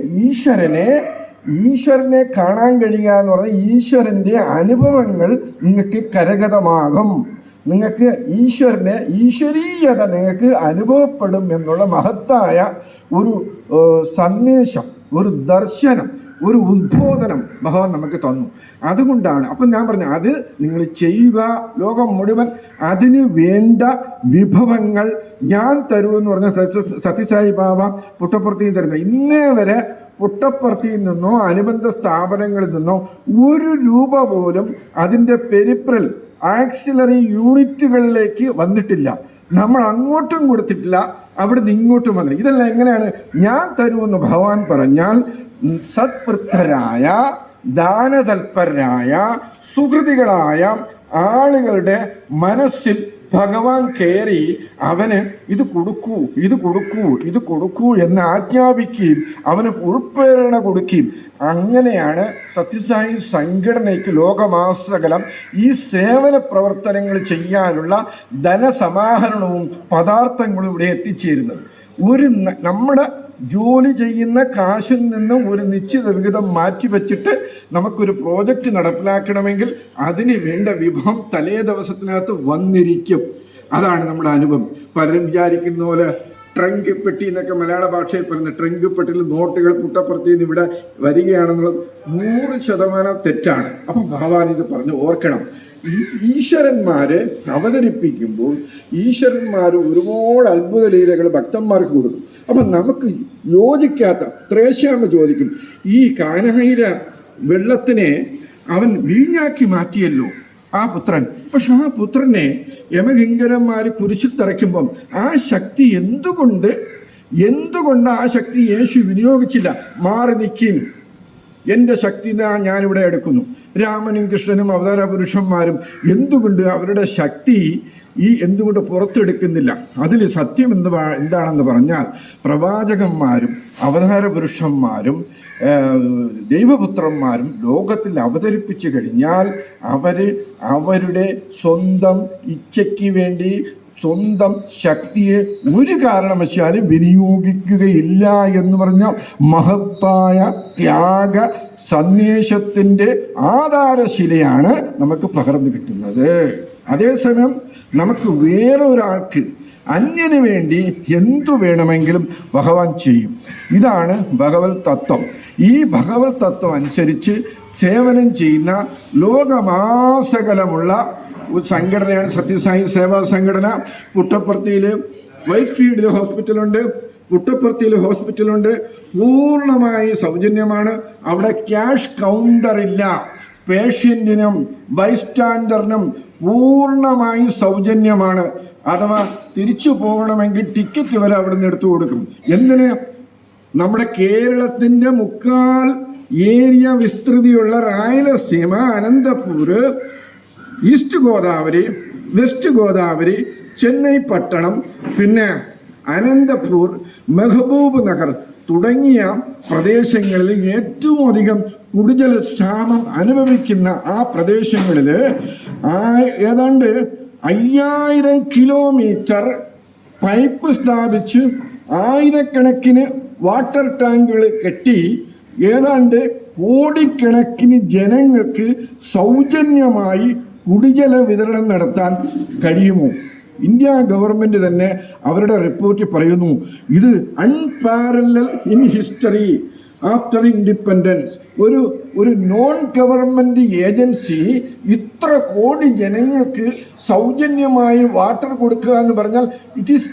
ഈശ്വരനെ കാണാൻ കഴിയുക എന്ന് പറഞ്ഞാൽ ഈശ്വരൻ്റെ അനുഭവങ്ങൾ നിങ്ങൾക്ക് കരഗതമാകും. നിങ്ങൾക്ക് ഈശ്വരീയത നിങ്ങൾക്ക് അനുഭവപ്പെടും എന്നുള്ള മഹത്തായ ഒരു സന്ദേശം, ഒരു ദർശനം, ഒരു ഉദ്ബോധനം ഭഗവാൻ നമുക്ക് തന്നു. അതുകൊണ്ടാണ് അപ്പം ഞാൻ പറഞ്ഞു, അത് നിങ്ങൾ ചെയ്യുക. ലോകം മുഴുവൻ അതിന് വേണ്ട വിഭവങ്ങൾ ഞാൻ തരുമെന്ന് പറഞ്ഞ സത്യസായി ബാബ പുട്ടപ്പുറത്തിൽ തരുന്നത്. ഇന്നേ വരെ പുട്ടപ്പുറത്തിൽ നിന്നോ അനുബന്ധ സ്ഥാപനങ്ങളിൽ നിന്നോ 1 രൂപ പോലും അതിൻ്റെ പെരിഫറൽ ആക്സിലറി യൂണിറ്റുകളിലേക്ക് വന്നിട്ടില്ല. നമ്മൾ അങ്ങോട്ടും കൊടുത്തിട്ടില്ല, അവിടുന്ന് ഇങ്ങോട്ടും വന്നില്ല. ഇതെല്ലാം എങ്ങനെയാണ്? ഞാൻ തരുമെന്ന് ഭഗവാൻ പറഞ്ഞാൽ സത്പൃദ്ധരായ, ദാനതൽപരരായ, സുഹൃതികളായ ആളുകളുടെ മനസ്സിൽ ഭഗവാൻ കയറി അവന് ഇത് കൊടുക്കൂ എന്ന് ആജ്ഞാപിക്കുകയും അവന് ഉൾപ്രേരണ കൊടുക്കുകയും, അങ്ങനെയാണ് സത്യസായി സംഘടനയ്ക്ക് ലോകമാസകലം ഈ സേവന പ്രവർത്തനങ്ങൾ ചെയ്യാനുള്ള ധനസമാഹരണവും പദാർത്ഥങ്ങളും ഇവിടെ എത്തിച്ചേരുന്നത്. നമ്മുടെ ജോലി ചെയ്യുന്ന കാശിൽ നിന്ന് ഒരു നിശ്ചിത വിഹിതം മാറ്റിവെച്ചിട്ട് നമുക്കൊരു പ്രോജക്റ്റ് നടപ്പിലാക്കണമെങ്കിൽ അതിന് വേണ്ട വിഭവം തലേ ദിവസത്തിനകത്ത് വന്നിരിക്കും. അതാണ് നമ്മുടെ അനുഭവം. പലരും വിചാരിക്കുന്ന പോലെ ട്രങ്ക് പെട്ടി എന്നൊക്കെ മലയാള ഭാഷയിൽ പറയുന്നത്, ട്രങ്ക് പെട്ടിയിൽ നോട്ടുകൾ പുട്ടപ്പുറത്തിൽ നിന്ന് ഇവിടെ വരികയാണെന്നുള്ളത് 100% തെറ്റാണ്. അപ്പം ഭഗവാൻ ഇത് പറഞ്ഞ് ഓർക്കണം. ഈശ്വരന്മാര് അവതരിപ്പിക്കുമ്പോൾ ഈശ്വരന്മാർ ഒരുപാട് അത്ഭുത ലീലകൾ ഭക്തന്മാർക്ക് കൊടുക്കും. അപ്പം നമുക്ക് യോജിക്കാത്ത ത്രേശ്യാമ്മ ചോദിക്കും, ഈ കാനമയിലെ വെള്ളത്തിനെ അവൻ വീഞ്ഞാക്കി മാറ്റിയല്ലോ ആ പുത്രൻ. പക്ഷെ ആ പുത്രനെ യമകിങ്കരന്മാർ കുരിശിൽ തറയ്ക്കുമ്പം ആ ശക്തി എന്തുകൊണ്ട് ആ ശക്തി യേശു വിനിയോഗിച്ചില്ല? മാറി നിൽക്കും, എൻ്റെ ശക്തി ഞാനിവിടെ എടുക്കുന്നു. രാമനും കൃഷ്ണനും അവതാര പുരുഷന്മാരും എന്തുകൊണ്ട് അവരുടെ ശക്തി എന്തുകൊണ്ട് പുറത്തെടുക്കുന്നില്ല? അതിൽ സത്യം എന്താണെന്ന് പറഞ്ഞാൽ, പ്രവാചകന്മാരും അവതാര പുരുഷന്മാരും ദൈവപുത്രന്മാരും ലോകത്തിൽ അവതരിപ്പിച്ചു കഴിഞ്ഞാൽ അവരുടെ സ്വന്തം ഇച്ഛയ്ക്ക് വേണ്ടി സ്വന്തം ശക്തിയെ ഒരു കാരണവശാലും വിനിയോഗിക്കുകയില്ല എന്ന് പറഞ്ഞാൽ മഹത്തായ ത്യാഗ സന്ദേശത്തിൻ്റെ ആധാരശിലയാണ് നമുക്ക് പകർന്നു കിട്ടുന്നത്. അതേസമയം നമുക്ക് വേറൊരാൾക്ക്, അന്യന് വേണ്ടി എന്തു വേണമെങ്കിലും ഭഗവാൻ ചെയ്യും. ഇതാണ് ഭഗവത് തത്വം. ഈ ഭഗവത് തത്വം അനുസരിച്ച് സേവനം ചെയ്യുന്ന ലോകമാസകലമുള്ള ഒരു സംഘടനയാണ് സത്യസായി സേവാ സംഘടന. പുട്ടപ്പുറത്തിയിൽ വൈറ്റ്ഫീൽഡിൽ ഹോസ്പിറ്റലുണ്ട്, പുട്ടപ്പുറത്തിയിൽ ഹോസ്പിറ്റലുണ്ട്. പൂർണ്ണമായി സൗജന്യമാണ്. അവിടെ ക്യാഷ് കൗണ്ടർ ഇല്ല. പേഷ്യൻറ്റിനും ബൈസ്റ്റാൻഡറിനും പൂർണ്ണമായി സൗജന്യമാണ്. അഥവാ തിരിച്ചു പോകണമെങ്കിൽ ടിക്കറ്റ് വരെ അവിടെ നിന്ന് എടുത്തു കൊടുക്കും. എന്തിന്? നമ്മുടെ കേരളത്തിൻ്റെ മുക്കാൽ ഏരിയ വിസ്തൃതിയുള്ള രായലസീമ, അനന്തപൂര്, ഈസ്റ്റ് ഗോദാവരി, വെസ്റ്റ് ഗോദാവരി, ചെന്നൈ പട്ടണം, പിന്നെ അനന്തപൂർ, മെഹബൂബ് നഗർ തുടങ്ങിയ പ്രദേശങ്ങളിൽ ഏറ്റവും അധികം കുടിജല ക്ഷാമം അനുഭവിക്കുന്ന ആ പ്രദേശങ്ങളിൽ ഏതാണ്ട് 5000 കിലോമീറ്റർ പൈപ്പ് സ്ഥാപിച്ച് ആയിരക്കണക്കിന് വാട്ടർ ടാങ്കുകൾ കെട്ടി ഏതാണ്ട് കോടിക്കണക്കിന് ജനങ്ങൾക്ക് സൗജന്യമായി കുടിജല വിതരണം നടത്താൻ കഴിയുമോ? ഇന്ത്യ ഗവൺമെൻറ് തന്നെ അവരുടെ റിപ്പോർട്ടിൽ പറയുന്നു, ഇത് unparallel in history after independence. ഒരു നോൺ ഗവൺമെൻറ് ഏജൻസി ഇത്ര കോടി ജനങ്ങൾക്ക് സൗജന്യമായി വാട്ടർ കൊടുക്കുക എന്ന് പറഞ്ഞാൽ ഇറ്റ് ഈസ്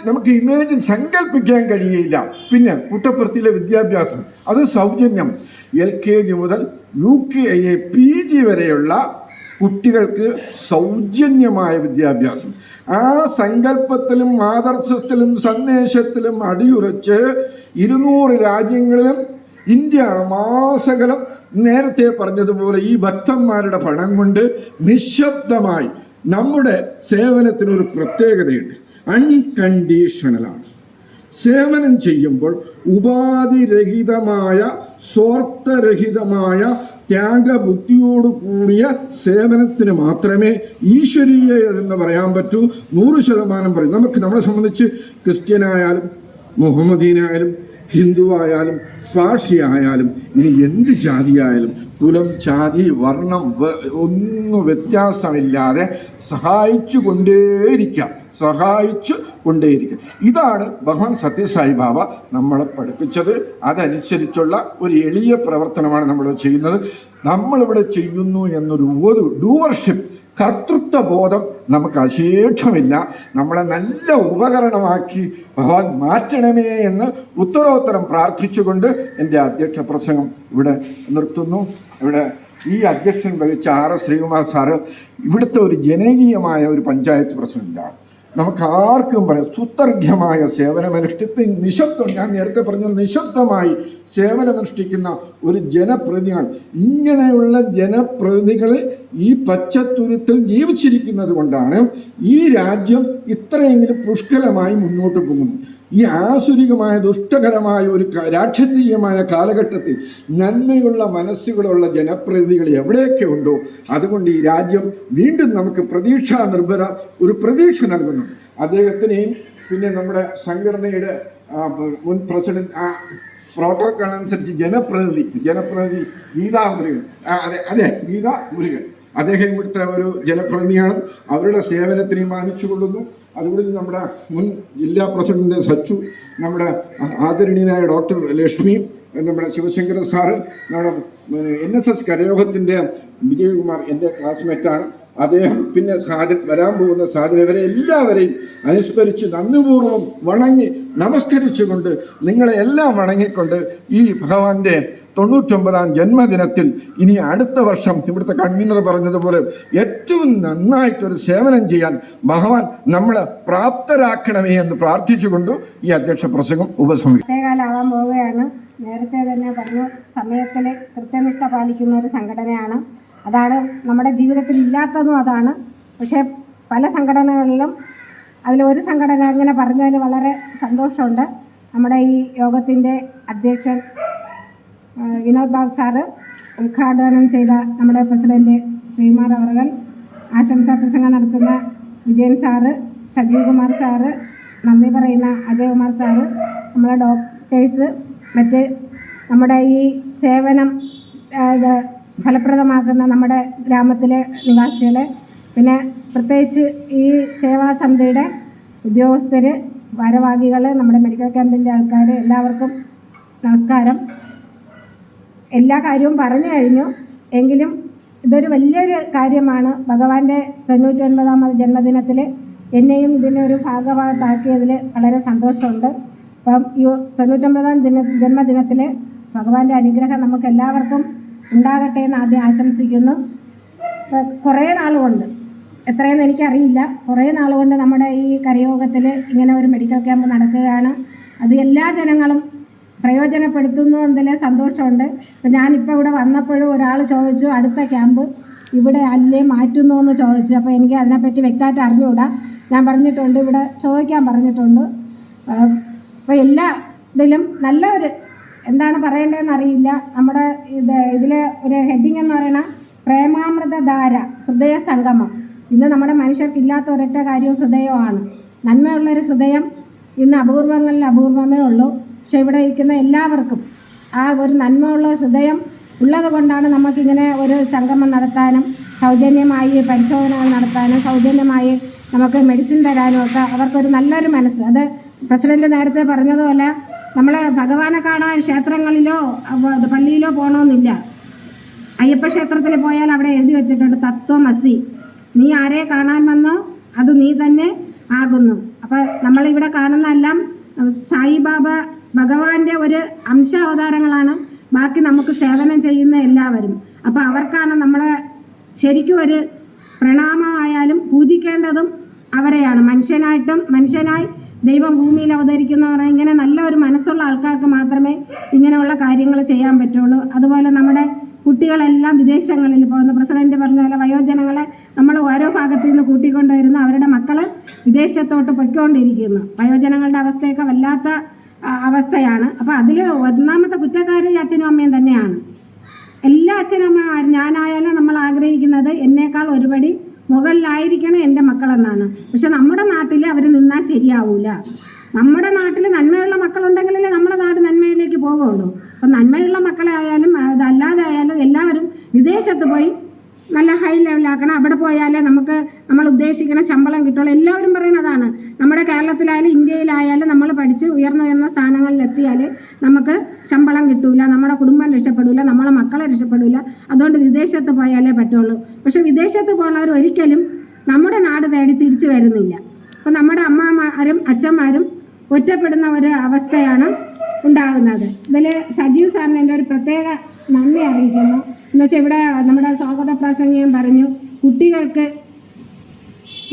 നമുക്ക് ഇമാജിൻ സങ്കല്പിക്കാൻ കഴിയില്ല. പിന്നെ പുട്ടപ്പുറത്തിലെ വിദ്യാഭ്യാസം, അത് സൗജന്യം. LKG മുതൽ UKA PG വരെയുള്ള കുട്ടികൾക്ക് സൗജന്യമായ വിദ്യാഭ്യാസം. ആ സങ്കല്പത്തിലും ആദർശത്തിലും സന്ദേശത്തിലും അടിയുറച്ച് 200 രാജ്യങ്ങളിലും ഇന്ത്യ മാസകലം നേരത്തെ പറഞ്ഞതുപോലെ ഈ ഭക്തന്മാരുടെ പണം കൊണ്ട് നിശബ്ദമായി നമ്മുടെ സേവനത്തിനൊരു പ്രത്യേകതയുണ്ട്. അൺകണ്ടീഷണലാണ്. സേവനം ചെയ്യുമ്പോൾ ഉപാധിരഹിതമായ സ്വാർത്ഥരഹിതമായ ത്യാഗബുദ്ധിയോട് കൂടിയ സേവനത്തിന് മാത്രമേ ഈശ്വരീയ എന്ന് പറയാൻ പറ്റൂ. 100% പറയും. നമ്മളെ സംബന്ധിച്ച് ക്രിസ്ത്യനായാലും മുഹമ്മദീനായാലും ഹിന്ദുവായാലും പാർസി ഇനി എന്ത് ജാതിയായാലും കുലം, ജാതി, വർണ്ണം ഒന്നും വ്യത്യാസമില്ലാതെ സഹായിച്ചു കൊണ്ടേയിരിക്കാം. ഇതാണ് ഭഗവാൻ സത്യസായി ബാബ നമ്മളെ പഠിപ്പിച്ചത്. അതനുസരിച്ചുള്ള ഒരു എളിയ പ്രവർത്തനമാണ് നമ്മൾ ചെയ്യുന്നത്. നമ്മളിവിടെ ചെയ്യുന്നു എന്നൊരു ഡൂവർഷിപ്പ്, കർത്തൃത്വ ബോധം നമുക്ക് അശേഷമില്ല. നമ്മളെ നല്ല ഉപകരണമാക്കി ഭഗവാൻ മാറ്റണമേ എന്ന് ഉത്തരോത്തരം പ്രാർത്ഥിച്ചുകൊണ്ട് എൻ്റെ അധ്യക്ഷ പ്രസംഗം ഇവിടെ നിർത്തുന്നു. ഇവിടെ ഈ അധ്യക്ഷൻ വഹിച്ച RS ശ്രീകുമാർ സാറ് ഇവിടുത്തെ ഒരു ജനകീയമായ ഒരു പഞ്ചായത്ത് പ്രസിഡന്റാണ്. നമുക്ക് ആർക്കും പറയാം സുത്യർഘ്യമായ സേവനമനുഷ്ഠിപ്പിൻ നിശബ്ദം, ഞാൻ നേരത്തെ പറഞ്ഞ നിശബ്ദമായി സേവനമനുഷ്ഠിക്കുന്ന ഒരു ജനപ്രതിനിധികൾ. ഇങ്ങനെയുള്ള ജനപ്രതിനിധികൾ ഈ പച്ചത്തുരുത്തിൽ ജീവിച്ചിരിക്കുന്നത് കൊണ്ടാണ് ഈ രാജ്യം ഇത്രയെങ്കിലും പുഷ്കലമായി മുന്നോട്ട് പോകുന്നു. ഈ ആസുരികമായ ദുഷ്ടകരമായ ഒരു രാക്ഷസീയമായ കാലഘട്ടത്തിൽ നന്മയുള്ള മനസ്സുകളുള്ള ജനപ്രതിനിധികൾ എവിടെയൊക്കെ ഉണ്ടോ, അതുകൊണ്ട് ഈ രാജ്യം വീണ്ടും നമുക്ക് പ്രതീക്ഷ നൽകുന്നു. അദ്ദേഹത്തിനെയും പിന്നെ നമ്മുടെ സംഘടനയുടെ മുൻ പ്രസിഡന്റ് പ്രോട്ടോക്കോൾ അനുസരിച്ച് ജനപ്രതിനിധി ഗീതാ മുരുകൻ, ഗീതാ മുരുകൻ, അദ്ദേഹം ഇവിടുത്തെ ഒരു ജനപ്രതിനിധിയാണ്. അവരുടെ സേവനത്തിനെ മാനിച്ചുകൊള്ളുന്നു. അതുകൊണ്ട് നമ്മുടെ മുൻ ജില്ലാ പ്രസിഡന്റ് സച്ചു, നമ്മുടെ ആദരണീയനായ ഡോക്ടർ ലക്ഷ്മി, നമ്മുടെ ശിവശങ്കരൻ സാറ്, നമ്മുടെ NSS കരയോഗത്തിൻ്റെ വിജയകുമാർ എൻ്റെ ക്ലാസ്മേറ്റാണ് അദ്ദേഹം, പിന്നെ വരാൻ പോകുന്ന സാധനവരെ എല്ലാവരെയും അനുസ്മരിച്ച് നന്ദിപൂർവ്വം വണങ്ങി നമസ്കരിച്ചുകൊണ്ട് നിങ്ങളെ എല്ലാം വണങ്ങിക്കൊണ്ട് ഈ ഭഗവാന്റെ 99ാം ജന്മദിനത്തിൽ ഇനി അടുത്ത വർഷം ഇവിടുത്തെ കൺവീനർ പറഞ്ഞതുപോലെ ഏറ്റവും നന്നായിട്ടൊരു സേവനം ചെയ്യാൻ ഭഗവാൻ നമ്മളെ പ്രാപ്തരാക്കണമേ എന്ന് പ്രാർത്ഥിച്ചുകൊണ്ട് ഈ അധ്യക്ഷ പ്രസംഗം പ്രത്യേകാലാവാൻ പോവുകയാണ്. നേരത്തെ തന്നെ പറഞ്ഞു, സമയത്തിൽ കൃത്യനിഷ്ഠ പാലിക്കുന്ന ഒരു സംഘടനയാണ്. അതാണ് നമ്മുടെ ജീവിതത്തിൽ ഇല്ലാത്തതും അതാണ്. പക്ഷേ പല സംഘടനകളിലും അതിലൊരു സംഘടന ഇങ്ങനെ പറഞ്ഞതിൽ വളരെ സന്തോഷമുണ്ട്. നമ്മുടെ ഈ യോഗത്തിൻ്റെ അധ്യക്ഷൻ വിനോദ് ബാബു സാറ്, ഉദ്ഘാടനം ചെയ്ത നമ്മുടെ പ്രസിഡന്റ് ശ്രീകുമാർ അവർ, ആശംസാ പ്രസംഗം നടത്തുന്ന വിജയൻ സാറ്, സജീവ് കുമാർ സാറ്, നന്ദി പറയുന്ന അജയകുമാർ സാറ്, നമ്മളെ ഡോക്ടേഴ്സ്, മറ്റ് നമ്മുടെ ഈ സേവനം ഫലപ്രദമാക്കുന്ന നമ്മുടെ ഗ്രാമത്തിലെ നിവാസികൾ, പിന്നെ പ്രത്യേകിച്ച് ഈ സേവാസമിതിയുടെ ഉദ്യോഗസ്ഥർ, ഭാരവാഹികൾ, നമ്മുടെ മെഡിക്കൽ ക്യാമ്പിൻ്റെ ആൾക്കാർ, എല്ലാവർക്കും നമസ്കാരം. എല്ലാ കാര്യവും പറഞ്ഞു കഴിഞ്ഞു. എങ്കിലും ഇതൊരു വലിയൊരു കാര്യമാണ്. ഭഗവാന്റെ 99ാമത് ജന്മദിനത്തിൽ എന്നെയും ഇതിനൊരു ഭാഗഭാഗത്താക്കിയതിൽ വളരെ സന്തോഷമുണ്ട്. അപ്പം ഈ 99ാം ജന്മദിനത്തിൽ ഭഗവാന്റെ അനുഗ്രഹം നമുക്ക് എല്ലാവർക്കും ഉണ്ടാകട്ടെ എന്ന് ആദ്യം ആശംസിക്കുന്നു. കുറേ നാളുകൊണ്ട്, എത്രയെന്ന് എനിക്കറിയില്ല, കുറേ നാളുകൊണ്ട് നമ്മുടെ ഈ കരയോഗത്തിൽ ഇങ്ങനെ ഒരു മെഡിക്കൽ ക്യാമ്പ് നടക്കുകയാണ്. അത് എല്ലാ ജനങ്ങളും പ്രയോജനപ്പെടുത്തുന്നു എന്നതിൽ സന്തോഷമുണ്ട്. അപ്പം ഞാനിപ്പോൾ ഇവിടെ വന്നപ്പോഴും ഒരാൾ ചോദിച്ചു അടുത്ത ക്യാമ്പ് ഇവിടെ അല്ലേ മാറ്റുന്നു എന്ന് ചോദിച്ചു. അപ്പോൾ എനിക്ക് അതിനെപ്പറ്റി വ്യക്തമായിട്ട് അറിഞ്ഞുകൂടാ. ഞാൻ പറഞ്ഞിട്ടുണ്ട്, ഇവിടെ ചോദിക്കാൻ പറഞ്ഞിട്ടുണ്ട്. അപ്പോൾ എല്ലാ ഇതിലും നല്ല ഒരു എന്താണ് പറയേണ്ടതെന്ന് അറിയില്ല. നമ്മുടെ ഇതിൽ ഒരു ഹെഡിങ് എന്ന് പറയുന്ന പ്രേമാമൃതധാര ഹൃദയ സംഗമം. ഇന്ന് നമ്മുടെ മനുഷ്യർക്കില്ലാത്ത ഒരൊറ്റ കാര്യവും ഹൃദയമാണ്. നന്മയുള്ളൊരു ഹൃദയം ഇന്ന് അപൂർവങ്ങളിൽ അപൂർവമേ ഉള്ളൂ. പക്ഷെ ഇവിടെ ഇരിക്കുന്ന എല്ലാവർക്കും ആ ഒരു നന്മയുള്ള ഹൃദയം ഉള്ളത് കൊണ്ടാണ് നമുക്കിങ്ങനെ ഒരു സംഗമം നടത്താനും സൗജന്യമായി പരിശോധനകൾ നടത്താനും സൗജന്യമായി നമുക്ക് മെഡിസിൻ തരാനും ഒക്കെ അവർക്കൊരു നല്ലൊരു മനസ്സ്. അത് പ്രസിഡന്റ് നേരത്തെ പറഞ്ഞതുപോലെ നമ്മൾ ഭഗവാനെ കാണാൻ ക്ഷേത്രങ്ങളിലോ പള്ളിയിലോ പോകണമെന്നില്ല. അയ്യപ്പ ക്ഷേത്രത്തിൽ പോയാൽ അവിടെ എഴുതി വെച്ചിട്ടുണ്ട് തത്വമസി, നീ ആരെ കാണാൻ വന്നോ അത് നീ തന്നെ ആകുന്നു. അപ്പം നമ്മളിവിടെ കാണുന്ന എല്ലാം സായിബാബ ഭഗവാന്റെ ഒരു അംശാവതാരങ്ങളാണ്. ബാക്കി നമുക്ക് സേവനം ചെയ്യുന്ന എല്ലാവരും. അപ്പോൾ അവർക്കാണ് നമ്മളെ ശരിക്കും ഒരു പ്രണാമമായാലും പൂജിക്കേണ്ടതും അവരെയാണ്. മനുഷ്യനായി ദൈവം ഭൂമിയിൽ അവതരിക്കുന്നവർ ഇങ്ങനെ നല്ല ഒരു മനസ്സുള്ള ആൾക്കാർക്ക് മാത്രമേ ഇങ്ങനെയുള്ള കാര്യങ്ങൾ ചെയ്യാൻ പറ്റുള്ളൂ. അതുപോലെ നമ്മുടെ കുട്ടികളെല്ലാം വിദേശങ്ങളിൽ പോകുന്നു. പ്രസിഡന്റ് പറഞ്ഞ പോലെ വയോജനങ്ങളെ നമ്മൾ ഓരോ ഭാഗത്തു നിന്ന് കൂട്ടിക്കൊണ്ടുവരുന്നു. അവരുടെ മക്കൾ വിദേശത്തോട്ട് പൊയ്ക്കൊണ്ടിരിക്കുന്നു. വയോജനങ്ങളുടെ അവസ്ഥയൊക്കെ വല്ലാത്ത അവസ്ഥയാണ്. അപ്പോൾ അതിൽ ഒന്നാമത്തെ കുറ്റക്കാർ അച്ഛനും അമ്മയും തന്നെയാണ്. എല്ലാ അച്ഛനും അമ്മമാരും ഞാനായാലും നമ്മൾ ആഗ്രഹിക്കുന്നത് എന്നേക്കാൾ ഒരുപടി മുകളിലായിരിക്കണം എൻ്റെ മക്കളെന്നാണ്. പക്ഷെ നമ്മുടെ നാട്ടിൽ അവർ നിന്നാൽ ശരിയാവൂല. നമ്മുടെ നാട്ടിൽ നന്മയുള്ള മക്കളുണ്ടെങ്കിലല്ലേ നമ്മുടെ നാട് നന്മയിലേക്ക് പോകുള്ളൂ. അപ്പം നന്മയുള്ള മക്കളെ ആയാലും അതല്ലാതെ ആയാലും എല്ലാവരും വിദേശത്ത് പോയി നല്ല ഹൈ ലെവലാക്കണം. അവിടെ പോയാലേ നമുക്ക് നമ്മൾ ഉദ്ദേശിക്കുന്ന ശമ്പളം കിട്ടുള്ളൂ. എല്ലാവരും പറയുന്നതാണ്. നമ്മുടെ കേരളത്തിലായാലും ഇന്ത്യയിലായാലും നമ്മൾ പഠിച്ച് ഉയർന്ന സ്ഥാനങ്ങളിലെത്തിയാൽ നമുക്ക് ശമ്പളം കിട്ടൂല, നമ്മുടെ കുടുംബം രക്ഷപ്പെടില്ല, നമ്മളെ മക്കളെ രക്ഷപ്പെടില്ല. അതുകൊണ്ട് വിദേശത്ത് പോയാലേ പറ്റുള്ളൂ. പക്ഷെ വിദേശത്ത് പോകുന്നവർ ഒരിക്കലും നമ്മുടെ നാട് തേടി തിരിച്ചു വരുന്നില്ല. അപ്പം നമ്മുടെ അമ്മമാരും അച്ഛന്മാരും ഒറ്റപ്പെടുന്ന ഒരു അവസ്ഥയാണ് ഉണ്ടാകുന്നത്. ഇതിൽ സജീവ് സാറിന് എൻ്റെ ഒരു പ്രത്യേക നന്ദി അറിയിക്കുന്നു. എന്നുവെച്ചാൽ ഇവിടെ നമ്മുടെ സ്വാഗത പ്രസംഗം പറഞ്ഞു, കുട്ടികൾക്ക്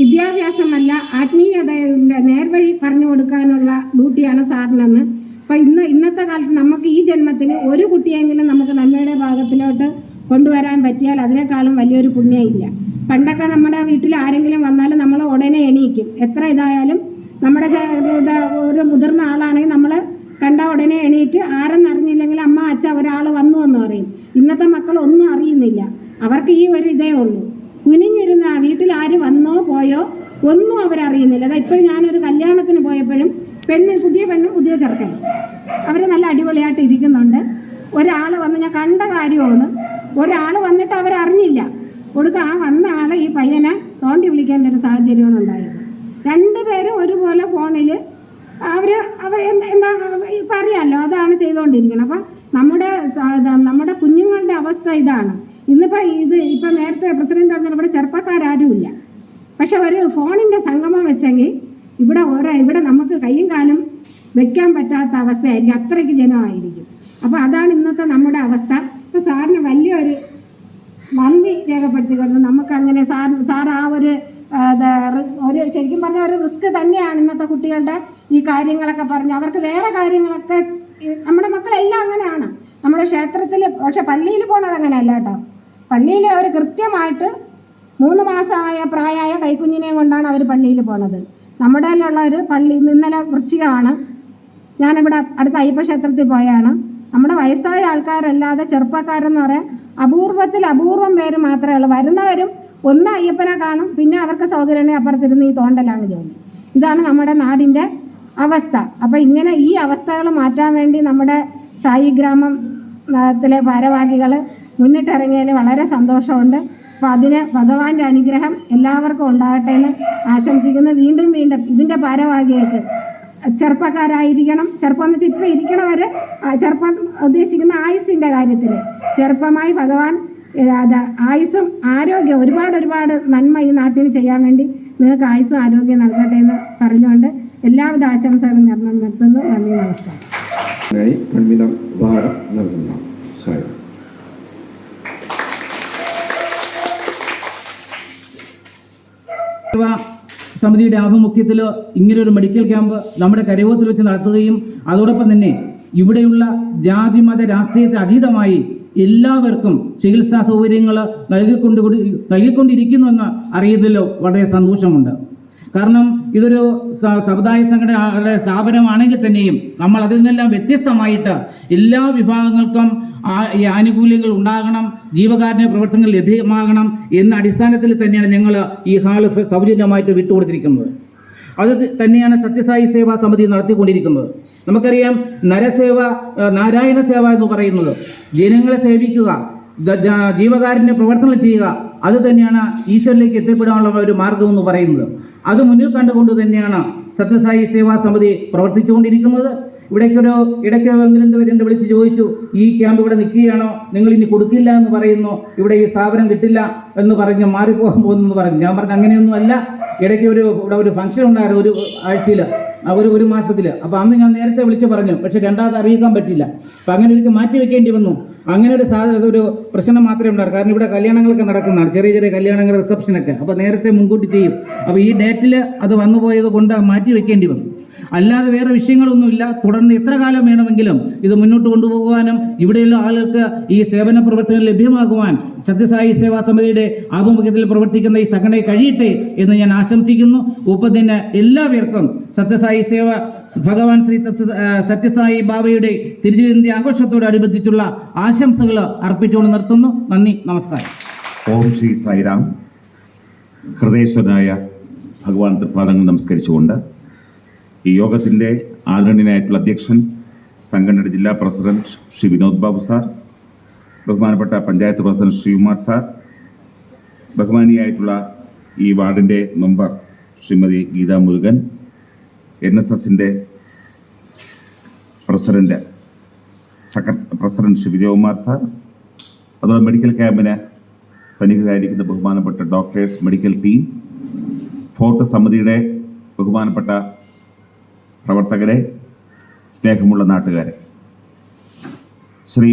വിദ്യാഭ്യാസമല്ല ആത്മീയതയുടെ നേർവഴി പറഞ്ഞു കൊടുക്കാനുള്ള ഡ്യൂട്ടിയാണ് സാറിനെന്ന്. അപ്പം ഇന്നത്തെ കാലത്ത് നമുക്ക് ഈ ജന്മത്തിൽ ഒരു കുട്ടിയെങ്കിലും നമുക്ക് നന്മയുടെ ഭാഗത്തിലോട്ട് കൊണ്ടുവരാൻ പറ്റിയാൽ അതിനേക്കാളും വലിയൊരു പുണ്യമില്ല. പണ്ടൊക്കെ നമ്മുടെ വീട്ടിൽ ആരെങ്കിലും വന്നാലും നമ്മൾ ഉടനെ എണീക്കും. എത്ര ഇതായാലും നമ്മുടെ ഒരു മുതിർന്ന ആളാണെങ്കിൽ നമ്മൾ കണ്ട ഉടനെ എണീറ്റ് ആരെന്നറിഞ്ഞില്ലെങ്കിൽ അമ്മ അച്ഛ ഒരാൾ വന്നു എന്ന് പറയും. ഇന്നത്തെ മക്കൾ ഒന്നും അറിയുന്നില്ല. അവർക്ക് ഈ ഒരു ഇതേ ഉള്ളൂ. കുനിഞ്ഞിരുന്ന വീട്ടിൽ ആര് വന്നോ പോയോ ഒന്നും അവരറിയുന്നില്ല. അതാ ഇപ്പോഴും ഞാനൊരു കല്യാണത്തിന് പോയപ്പോഴും പുതിയ പെണ്ണും പുതിയ ചെറുക്കനും അവർ നല്ല അടിപൊളിയായിട്ട് ഇരിക്കുന്നുണ്ട്. ഒരാൾ വന്ന് ഞാൻ കണ്ട കാര്യമാണ്, ഒരാൾ വന്നിട്ട് അവരറിഞ്ഞില്ല. ആ വന്ന ആൾ ഈ പയ്യനെ തോണ്ടി വിളിക്കേണ്ട ഒരു സാഹചര്യമാണ് ഉണ്ടായത്. രണ്ടുപേരും ഒരുപോലെ ഫോണിൽ അവർ എന്താ ഇപ്പം അറിയാമല്ലോ, അതാണ് ചെയ്തുകൊണ്ടിരിക്കുന്നത്. അപ്പം നമ്മുടെ കുഞ്ഞുങ്ങളുടെ അവസ്ഥ ഇതാണ്. ഇന്നിപ്പോൾ ഇപ്പം നേരത്തെ പ്രസിഡന്റ് പറഞ്ഞാൽ ഇവിടെ ചെറുപ്പക്കാരും പക്ഷെ ഒരു ഫോണിൻ്റെ സംഗമം വെച്ചെങ്കിൽ ഇവിടെ നമുക്ക് കയ്യും കാലും വെക്കാൻ പറ്റാത്ത അവസ്ഥയായിരിക്കും. അത്രയ്ക്ക് ജനമായിരിക്കും. അപ്പോൾ അതാണ് ഇന്നത്തെ നമ്മുടെ അവസ്ഥ. ഇപ്പോൾ സാറിന് വലിയൊരു നന്ദി രേഖപ്പെടുത്തിക്കൊണ്ട് നമുക്കങ്ങനെ സാർ ആ ഒരു ശരിക്കും പറഞ്ഞാൽ ഒരു റിസ്ക് തന്നെയാണ് ഇന്നത്തെ കുട്ടികളുടെ ഈ കാര്യങ്ങളൊക്കെ പറഞ്ഞ്. അവർക്ക് വേറെ കാര്യങ്ങളൊക്കെ നമ്മുടെ മക്കളെല്ലാം അങ്ങനെയാണ്. നമ്മുടെ ക്ഷേത്രത്തിൽ പക്ഷെ പള്ളിയിൽ പോകണത് അങ്ങനെയല്ല കേട്ടോ. പള്ളിയിൽ അവർ കൃത്യമായിട്ട് 3 മാസമായ പ്രായമായ കൈക്കുഞ്ഞിനെയും കൊണ്ടാണ് അവർ പള്ളിയിൽ പോണത്. നമ്മുടെ ഉള്ള ഒരു പള്ളി ഇന്നലെ വൃശ്ചികമാണ്. ഞാനിവിടെ അടുത്ത അയ്യപ്പ ക്ഷേത്രത്തിൽ പോയാണ്. നമ്മുടെ വയസ്സായ ആൾക്കാരല്ലാതെ ചെറുപ്പക്കാരെന്ന് പറയാൻ അപൂർവം പേര് മാത്രമേ ഉള്ളൂ. വരുന്നവരും ഒന്ന് അയ്യപ്പനെ കാണും, പിന്നെ അവർക്ക് സൗകര്യം അപ്പുറത്തിരുന്ന് ഈ തോണ്ടലാണ് ജോലി. ഇതാണ് നമ്മുടെ നാടിൻ്റെ അവസ്ഥ. അപ്പോൾ ഇങ്ങനെ ഈ അവസ്ഥകൾ മാറ്റാൻ വേണ്ടി നമ്മുടെ സായി ഗ്രാമത്തിലെ ഭാരവാഹികൾ മുന്നിട്ടിറങ്ങിയതിൽ വളരെ സന്തോഷമുണ്ട്. അപ്പോൾ അതിന് ഭഗവാന്റെ അനുഗ്രഹം എല്ലാവർക്കും ഉണ്ടാകട്ടെ എന്ന് ആശംസിക്കുന്നു. വീണ്ടും ഇതിൻ്റെ ഭാരവാഹികൾക്ക് ചെറുപ്പക്കാരായിരിക്കണം. ചെറുപ്പം എന്ന് വെച്ചാൽ ഇപ്പോൾ ഇരിക്കണവർ ചെറുപ്പം ഉദ്ദേശിക്കുന്ന ആയുസ്സിൻ്റെ കാര്യത്തിൽ ചെറുപ്പമായി ഭഗവാൻ ആയുസ്സും ആരോഗ്യം ഒരുപാട് നന്മ ഈ നാട്ടിന് ചെയ്യാൻ വേണ്ടി നിങ്ങൾക്ക് ആയുസ്സും ആരോഗ്യം നൽകട്ടെ എന്ന് പറഞ്ഞുകൊണ്ട് എല്ലാവിധ ആശംസകളും നിർത്തുന്നു. നന്ദി, നമസ്കാരം. നൽകുന്ന സമിതിയുടെ ആഭിമുഖ്യത്തിൽ ഇങ്ങനൊരു മെഡിക്കൽ ക്യാമ്പ് നമ്മുടെ കരയോത്തിൽ വെച്ച് നടത്തുകയും അതോടൊപ്പം തന്നെ ഇവിടെയുള്ള ജാതി മത രാഷ്ട്രീയത്തെ അതീതമായി എല്ലാവർക്കും ചികിത്സാ സൗകര്യങ്ങൾ നൽകിക്കൊണ്ടിരിക്കുന്നുവെന്ന് അറിയുന്നതിൽ വളരെ സന്തോഷമുണ്ട്. കാരണം ഇതൊരു സമുദായ സംഘടന സ്ഥാപനമാണെങ്കിൽ തന്നെയും നമ്മൾ അതിൽ നിന്നെല്ലാം വ്യത്യസ്തമായിട്ട് എല്ലാ വിഭാഗങ്ങൾക്കും ഈ ആനുകൂല്യങ്ങൾ ഉണ്ടാകണം, ജീവകാരുണ്യ പ്രവർത്തനങ്ങൾ ലഭ്യമാകണം എന്ന അടിസ്ഥാനത്തിൽ തന്നെയാണ് ഞങ്ങൾ ഈ ഹാള് സൗജന്യമായിട്ട് വിട്ടുകൊടുത്തിരിക്കുന്നത്. അത് തന്നെയാണ് സത്യസായി സേവാ സമിതി നടത്തിക്കൊണ്ടിരിക്കുന്നത്. നമുക്കറിയാം, നാരായണ സേവ എന്ന് പറയുന്നത് ജനങ്ങളെ സേവിക്കുക, ജീവകാരുണ്യ പ്രവർത്തനങ്ങൾ ചെയ്യുക, അത് തന്നെയാണ് ഈശ്വരനിലേക്ക് എത്തിപ്പെടാനുള്ള ഒരു മാർഗം എന്ന് പറയുന്നത്. അത് മുന്നിൽ കണ്ടുകൊണ്ട് തന്നെയാണ് സത്യസായി സേവാ സമിതി പ്രവർത്തിച്ചുകൊണ്ടിരിക്കുന്നത്. ഇടയ്ക്ക് 1-2 പേര് വിളിച്ച് ചോദിച്ചു, ഈ ക്യാമ്പ് ഇവിടെ നിൽക്കുകയാണോ, നിങ്ങൾ ഇനി കൊടുക്കില്ല എന്ന് പറയുന്നു, ഇവിടെ ഈ സ്ഥാപനം കിട്ടില്ല എന്ന് പറഞ്ഞ് മാറിപ്പോകാൻ പോകുന്നു പറഞ്ഞു. ഞാൻ പറഞ്ഞു അങ്ങനെയൊന്നും അല്ല. ഇടയ്ക്ക് ഇവിടെ ഒരു ഫംഗ്ഷൻ ഉണ്ടായിരുന്നു, ഒരു ആഴ്ചയിൽ, ഒരു മാസത്തിൽ. അപ്പോൾ അന്ന് ഞാൻ നേരത്തെ വിളിച്ച് പറഞ്ഞു, പക്ഷെ രണ്ടാമത് അറിയിക്കാൻ പറ്റില്ല. അപ്പം അങ്ങനെ ഒരിക്കൽ മാറ്റി വെക്കേണ്ടി വന്നു. അങ്ങനെ ഒരു പ്രശ്നം മാത്രമേ ഉണ്ടായിരുന്നു. കാരണം ഇവിടെ കല്യാണങ്ങളൊക്കെ നടക്കുന്നതാണ്, ചെറിയ ചെറിയ കല്യാണങ്ങൾ, റിസപ്ഷനൊക്കെ. അപ്പോൾ നേരത്തെ മുൻകൂട്ടി ചെയ്യും. അപ്പോൾ ഈ ഡേറ്റിൽ അത് വന്നു പോയത് കൊണ്ട് മാറ്റി വെക്കേണ്ടി വന്നു. അല്ലാതെ വേറെ വിഷയങ്ങളൊന്നുമില്ല. തുടർന്ന് എത്ര കാലം വേണമെങ്കിലും ഇത് മുന്നോട്ട് കൊണ്ടുപോകുവാനും ഇവിടെയുള്ള ആളുകൾക്ക് ഈ സേവന പ്രവർത്തനം ലഭ്യമാകുവാൻ സത്യസായി സേവാ സമിതിയുടെ ആഭിമുഖ്യത്തിൽ പ്രവർത്തിക്കുന്ന ഈ സംഘടനയെ കഴിയട്ടെ എന്ന് ഞാൻ ആശംസിക്കുന്നു. ഒപ്പത്തിന് എല്ലാവർക്കും സത്യസായി സേവ ഭഗവാൻ ശ്രീ സത്യസായി ബാബയുടെ തിരുജയന്തി ആഘോഷത്തോടനുബന്ധിച്ചുള്ള ആശംസകൾ അർപ്പിച്ചുകൊണ്ട് നിർത്തുന്നു. നന്ദി, നമസ്കാരം. ഓം ശ്രീ സായിരാം. ഹൃദയേശ്വരനായ ഭഗവാൻ തൃപ്പാദങ്ങൾ നമസ്കരിച്ചുകൊണ്ട് ഈ യോഗത്തിൻ്റെ ആദരണീയനായിട്ടുള്ള അധ്യക്ഷൻ, സംഘടനയുടെ ജില്ലാ പ്രസിഡന്റ് ശ്രീ വിനോദ് ബാബു സാർ, ബഹുമാനപ്പെട്ട പഞ്ചായത്ത് പ്രസിഡന്റ് ശ്രീകുമാർ സാർ, ബഹുമാനിയായിട്ടുള്ള ഈ വാർഡിൻ്റെ മെമ്പർ ശ്രീമതി ഗീതാ മുരുകൻ, NSSൻ്റെ പ്രസിഡന്റ് ശ്രീ വിജയകുമാർ സാർ, അതുപോലെ മെഡിക്കൽ ക്യാമ്പിന് സന്നിഹിതരായിരിക്കുന്ന ബഹുമാനപ്പെട്ട ഡോക്ടേഴ്സ്, മെഡിക്കൽ ടീം, ഫോർട്ട് സമിതിയുടെ ബഹുമാനപ്പെട്ട പ്രവർത്തകരെ, സ്നേഹമുള്ള നാട്ടുകാരെ, ശ്രീ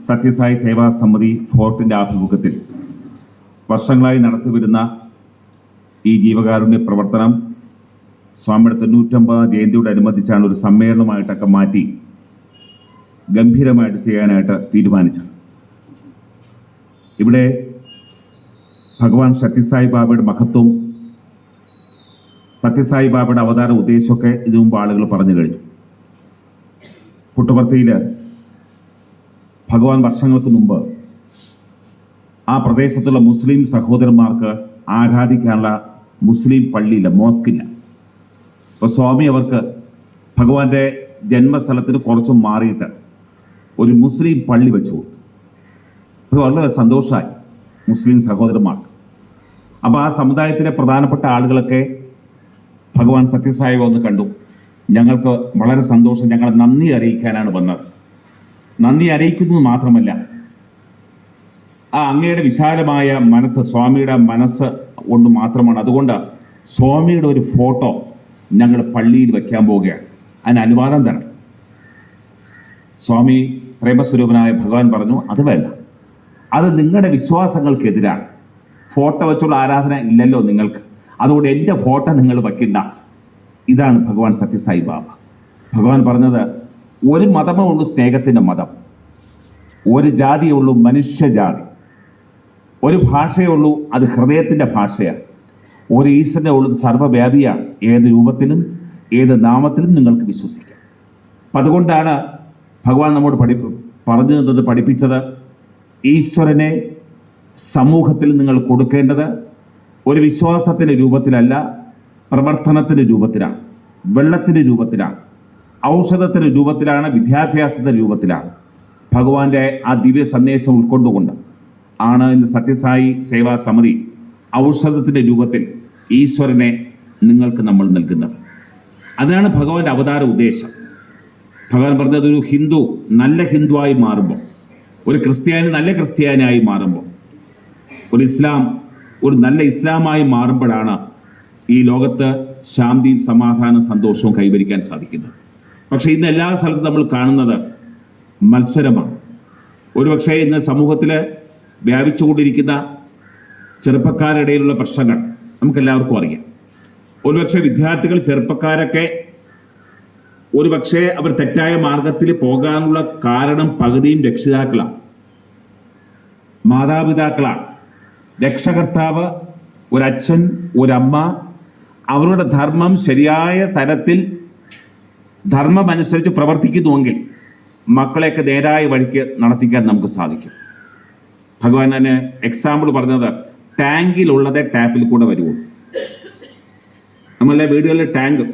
സത്യസായി സേവാ സമിതി ഫോർട്ടിൻ്റെ ആഭിമുഖ്യത്തിൽ വർഷങ്ങളായി നടത്തിവരുന്ന ഈ ജീവകാരുണ്യ പ്രവർത്തനം സ്വാമിയുടെ 95ാം ജയന്തിയോടനുബന്ധിച്ചാണ് ഒരു സമ്മേളനമായിട്ടൊക്കെ മാറ്റി ഗംഭീരമായിട്ട് ചെയ്യാനായിട്ട് തീരുമാനിച്ചത്. ഇവിടെ ഭഗവാൻ സത്യസായി ബാബയുടെ മഹത്വം, സത്യസായി ബാബയുടെ അവതാര ഉദ്ദേശമൊക്കെ ഇതിനു മുമ്പ് ആളുകൾ പറഞ്ഞു കഴിഞ്ഞു. പുട്ടുപർത്തിയിൽ ഭഗവാൻ വർഷങ്ങൾക്ക് മുമ്പ് ആ പ്രദേശത്തുള്ള മുസ്ലിം സഹോദരന്മാർക്ക് ആരാധിക്കാനുള്ള മുസ്ലിം പള്ളിയില്ല, മോസ്കില്ല. അപ്പോൾ സ്വാമി അവർക്ക് ഭഗവാന്റെ ജന്മസ്ഥലത്തിന് കുറച്ച് മാറിയിട്ട് ഒരു മുസ്ലിം പള്ളി വെച്ചു കൊടുത്തു. അപ്പോൾ വളരെ സന്തോഷമായി മുസ്ലിം സഹോദരന്മാർക്ക്. അപ്പോൾ ആ സമുദായത്തിലെ പ്രധാനപ്പെട്ട ആളുകളൊക്കെ ഭഗവാൻ സത്യസായി ഒന്ന് കണ്ടു. ഞങ്ങൾക്ക് വളരെ സന്തോഷം, ഞങ്ങളെ നന്ദി അറിയിക്കാനാണ് വന്നത്. നന്ദി അറിയിക്കുന്നത് മാത്രമല്ല, ആ അങ്ങയുടെ വിശാലമായ മനസ്സ്, സ്വാമിയുടെ മനസ്സ് കൊണ്ട് മാത്രമാണ്. അതുകൊണ്ട് സ്വാമിയുടെ ഒരു ഫോട്ടോ ഞങ്ങൾ പള്ളിയിൽ വയ്ക്കാൻ പോവുകയാണ്, അതിന് അനുവാദം തരണം. സ്വാമി പ്രേമസ്വരൂപനായ ഭഗവാൻ പറഞ്ഞു, അത് വേണ്ട, അത് നിങ്ങളുടെ വിശ്വാസങ്ങൾക്കെതിരാണ്. ഫോട്ടോ വെച്ചുള്ള ആരാധന ഇല്ലല്ലോ നിങ്ങൾക്ക്, അതുകൊണ്ട് എൻ്റെ ഫോട്ടോ നിങ്ങൾ വയ്ക്കണ്ട. ഇതാണ് ഭഗവാൻ സത്യസായി ബാബ. ഭഗവാൻ പറഞ്ഞത്, ഒരു മതമേ ഉള്ളൂ സ്നേഹത്തിൻ്റെ മതം, ഒരു ജാതിയേ ഉള്ളൂ മനുഷ്യജാതി, ഒരു ഭാഷയേ ഉള്ളൂ അത് ഹൃദയത്തിൻ്റെ ഭാഷയാണ്, ഒരു ഈശ്വരനെ ഉള്ളത് സർവ്വവ്യാപിയാണ്, ഏത് രൂപത്തിലും ഏത് നാമത്തിലും നിങ്ങൾക്ക് വിശ്വസിക്കാം. അപ്പം അതുകൊണ്ടാണ് ഭഗവാൻ നമ്മോട് പറഞ്ഞു തന്നത്, പഠിപ്പിച്ചത്, ഈശ്വരനെ സമൂഹത്തിൽ നിങ്ങൾ കൊടുക്കേണ്ടത് ഒരു വിശ്വാസത്തിൻ്റെ രൂപത്തിലല്ല, പ്രവർത്തനത്തിൻ്റെ രൂപത്തിലാണ്, വെള്ളത്തിൻ്റെ രൂപത്തിലാണ്, ഔഷധത്തിൻ്റെ രൂപത്തിലാണ്, വിദ്യാഭ്യാസത്തിൻ്റെ രൂപത്തിലാണ്. ഭഗവാന്റെ ആ ദിവ്യ സന്ദേശം ഉൾക്കൊണ്ടുകൊണ്ട് ആണ് ഇന്ന് സത്യസായി സേവാ സമിതി ഔഷധത്തിൻ്റെ രൂപത്തിൽ ഈശ്വരനെ നിങ്ങൾക്ക് നമ്മൾ നൽകുന്നത്. അതിനാണ് ഭഗവാന്റെ അവതാര ഉദ്ദേശം. ഭഗവാൻ പറഞ്ഞത്, ഒരു ഹിന്ദു നല്ല ഹിന്ദുവായി മാറുമ്പോൾ, ഒരു ക്രിസ്ത്യാനി നല്ല ക്രിസ്ത്യാനിയായി മാറുമ്പോൾ, ഒരു ഇസ്ലാം ഒരു നല്ല ഇസ്ലാമായി മാറുമ്പോഴാണ് ഈ ലോകത്ത് ശാന്തിയും സമാധാനവും സന്തോഷവും കൈവരിക്കാൻ സാധിക്കുന്നത്. പക്ഷേ ഇന്ന് എല്ലാ സ്ഥലത്തും നമ്മൾ കാണുന്നത് മത്സരമാണ്. ഒരുപക്ഷെ ഇന്ന് സമൂഹത്തിൽ വ്യാപിച്ചുകൊണ്ടിരിക്കുന്ന ചെറുപ്പക്കാരുടെ ഇടയിലുള്ള പ്രശ്നങ്ങൾ, നമുക്കെല്ലാവർക്കും അറിയാം. ഒരുപക്ഷെ വിദ്യാർത്ഥികൾ, ചെറുപ്പക്കാരൊക്കെ ഒരുപക്ഷെ അവർ തെറ്റായ മാർഗത്തിൽ പോകാനുള്ള കാരണം പകുതിയും രക്ഷിതാക്കളാണ്, മാതാപിതാക്കളാണ്. രക്ഷകർത്താവ്, ഒരച്ഛൻ, ഒരമ്മ അവരുടെ ധർമ്മം ശരിയായ തരത്തിൽ ധർമ്മമനുസരിച്ച് പ്രവർത്തിക്കുന്നുവെങ്കിൽ മക്കളെയൊക്കെ നേരായ വഴിക്ക് നടത്തിക്കാൻ നമുക്ക് സാധിക്കും. ഭഗവാൻ തന്നെ എക്സാമ്പിൾ പറഞ്ഞത്, ടാങ്കിലുള്ളതേ ടാപ്പിൽ കൂടെ വരുള്ളൂ. നമ്മളുടെ വീടുകളിൽ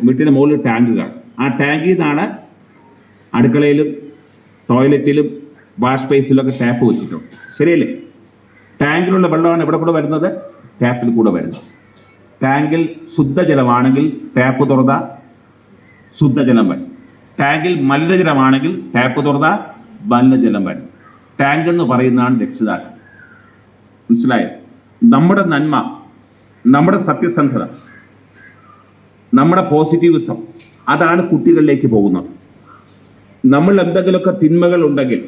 വീട്ടിൻ്റെ മുകളിൽ ടാങ്കുകൾ, ആ ടാങ്കിൽ നിന്നാണ് അടുക്കളയിലും ടോയ്ലറ്റിലും വാഷ് ബേസിലൊക്കെ ടാപ്പ് വെച്ചിട്ടുണ്ട്. ശരിയല്ലേ? ടാങ്കിലുള്ള വെള്ളമാണ് ഇവിടെ കൂടെ വരുന്നത്, ടാപ്പിൽ കൂടെ വരുന്നത്. ടാങ്കിൽ ശുദ്ധജലമാണെങ്കിൽ ടാപ്പ് തുറന്നാൽ ശുദ്ധജലം വരും. ടാങ്കിൽ മലിനജലമാണെങ്കിൽ ടാപ്പ് തുറന്നാൽ മലിനജലം വരും. ടാങ്ക് എന്ന് പറയുന്നതാണ് രക്ഷിതാക്കൾ. മനസ്സിലായോ? നമ്മുടെ നന്മ, നമ്മുടെ സത്യസന്ധത, നമ്മുടെ പോസിറ്റീവിസം, അതാണ് കുട്ടികളിലേക്ക് പോകുന്നത്. നമ്മൾ എന്തെങ്കിലുമൊക്കെ തിന്മകൾ ഉണ്ടെങ്കിൽ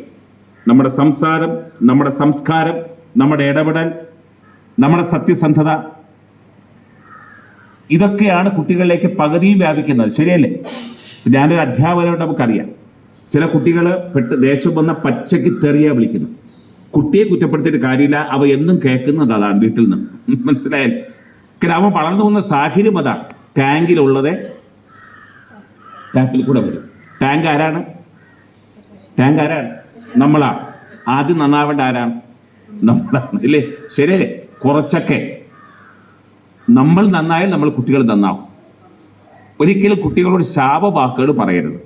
നമ്മുടെ സംസാരം, നമ്മുടെ സംസ്കാരം, നമ്മുടെ ഇടപെടൽ, നമ്മുടെ സത്യസന്ധത, ഇതൊക്കെയാണ് കുട്ടികളിലേക്ക് പകുതിയും വ്യാപിക്കുന്നത്. ശരിയല്ലേ? ഞാനൊരു അധ്യാപകനോട് നമുക്കറിയാം, ചില കുട്ടികൾ ദേഷ്യം വന്ന പച്ചയ്ക്ക് തെറിയ വിളിക്കുന്നു. കുട്ടിയെ കുറ്റപ്പെടുത്തിയിട്ട് കാര്യമില്ല, അവ എന്നും കേൾക്കുന്നത് അതാണ് വീട്ടിൽ നിന്ന്. മനസ്സിലായാലും കാരണം അവൻ വളർന്നു വന്ന സാഹചര്യം അതാണ്. ടാങ്കിലുള്ളത് ടാപ്പിൽ കൂടെ വരും. ടാങ്ക് ആരാണ്? നമ്മളാണ്. ആദ്യം നന്നാവേണ്ട ആരാണ്? നമ്മളാണ്, ഇല്ലേ? ശരിയല്ലേ? കുറച്ചൊക്കെ നമ്മൾ നന്നായാൽ നമ്മൾ കുട്ടികൾ നന്നാവും. ഒരിക്കലും കുട്ടികളോട് ശാപവാക്കുകൾ പറയരുത്.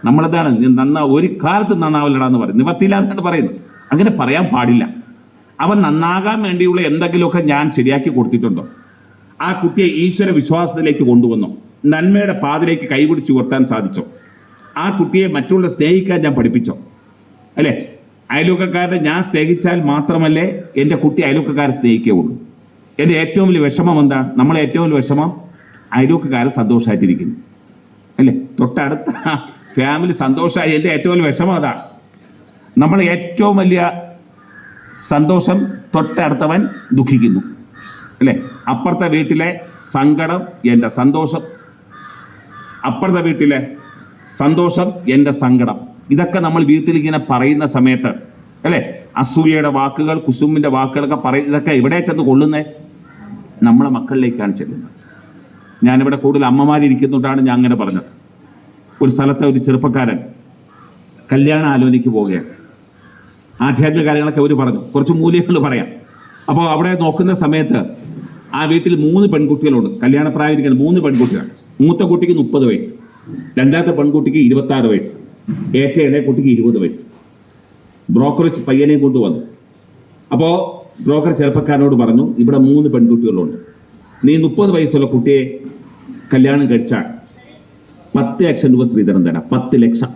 നമ്മളെന്താണ് ഒരു കാലത്ത് നന്നാവില്ലടാന്ന് പറയും, നിവർത്തിയില്ലാന്നാണ് പറയുന്നത്. അങ്ങനെ പറയാൻ പാടില്ല. അവൻ നന്നാകാൻ വേണ്ടിയുള്ള എന്തെങ്കിലുമൊക്കെ ഞാൻ ശരിയാക്കി കൊടുത്തിട്ടുണ്ടോ? ആ കുട്ടിയെ ഈശ്വര വിശ്വാസത്തിലേക്ക് കൊണ്ടുവന്നോ? നന്മയുടെ പാതിലേക്ക് കൈപിടിച്ച് ഉയർത്താൻ സാധിച്ചോ? ആ കുട്ടിയെ മറ്റുള്ള സ്നേഹിക്കാൻ ഞാൻ പഠിപ്പിച്ചോ? അല്ലേ? അയൽവക്കക്കാരനെ ഞാൻ സ്നേഹിച്ചാൽ മാത്രമല്ലേ എൻ്റെ കുട്ടി അയൽവക്കക്കാരെ സ്നേഹിക്കുകയുള്ളൂ. എൻ്റെ ഏറ്റവും വലിയ വിഷമം എന്താണ്? നമ്മളെ ഏറ്റവും വലിയ വിഷമം അയൽവക്കക്കാരൻ സന്തോഷമായിട്ടിരിക്കുന്നു, അല്ലേ? തൊട്ടടുത്ത ഫാമിലി സന്തോഷമായി, എൻ്റെ ഏറ്റവും വലിയ വിഷമം അതാണ്. നമ്മൾ ഏറ്റവും വലിയ സന്തോഷം തൊട്ടടുത്തവൻ ദുഃഖിക്കുന്നു, അല്ലേ? അപ്പുറത്തെ വീട്ടിലെ സങ്കടം എൻ്റെ സന്തോഷം, അപ്പുറത്തെ വീട്ടിലെ സന്തോഷം എൻ്റെ സങ്കടം. ഇതൊക്കെ നമ്മൾ വീട്ടിൽ ഇങ്ങനെ പറയുന്ന സമയത്ത്, അല്ലേ, അസൂയയുടെ വാക്കുകൾ, കുസുമ്പിൻ്റെ വാക്കുകളൊക്കെ ഇതൊക്കെ എവിടെ ചെന്ന് കൊള്ളുന്നേ? നമ്മളെ മക്കളിലേക്കാണ് ചെല്ലുന്നത്. ഞാനിവിടെ കൂടുതൽ അമ്മമാരിയ്ക്കുന്നുണ്ടാണ് ഞാൻ അങ്ങനെ പറഞ്ഞത്. ഒരു സ്ഥലത്തെ ഒരു ചെറുപ്പക്കാരൻ കല്യാണം ആലോചനയ്ക്ക് പോവുകയാണ്. ആധ്യാത്മിക കാര്യങ്ങളൊക്കെ അവർ പറഞ്ഞു, കുറച്ച് മൂല്യങ്ങൾ പറയാം. അപ്പോൾ അവിടെ നോക്കുന്ന സമയത്ത് ആ വീട്ടിൽ 3 പെൺകുട്ടികളുണ്ട്, കല്യാണപ്രായമായിരിക്കുന്ന 3 പെൺകുട്ടികൾ. മൂത്ത കുട്ടിക്ക് 30 വയസ്സ്, രണ്ടാമത്തെ പെൺകുട്ടിക്ക് 26 വയസ്സ്, ഏറ്റവും ഇളയ കുട്ടിക്ക് 20 വയസ്സ്. ബ്രോക്കർ പയ്യനെ കൊണ്ടുവന്നു. അപ്പോൾ ബ്രോക്കർ ചെറുപ്പക്കാരനോട് പറഞ്ഞു, ഇവിടെ 3 പെൺകുട്ടികളുണ്ട്, നീ 30 വയസ്സുള്ള കുട്ടിയെ കല്യാണം കഴിച്ചാൽ 10 ലക്ഷം രൂപ സ്ത്രീധനം തരാം, 10 ലക്ഷം.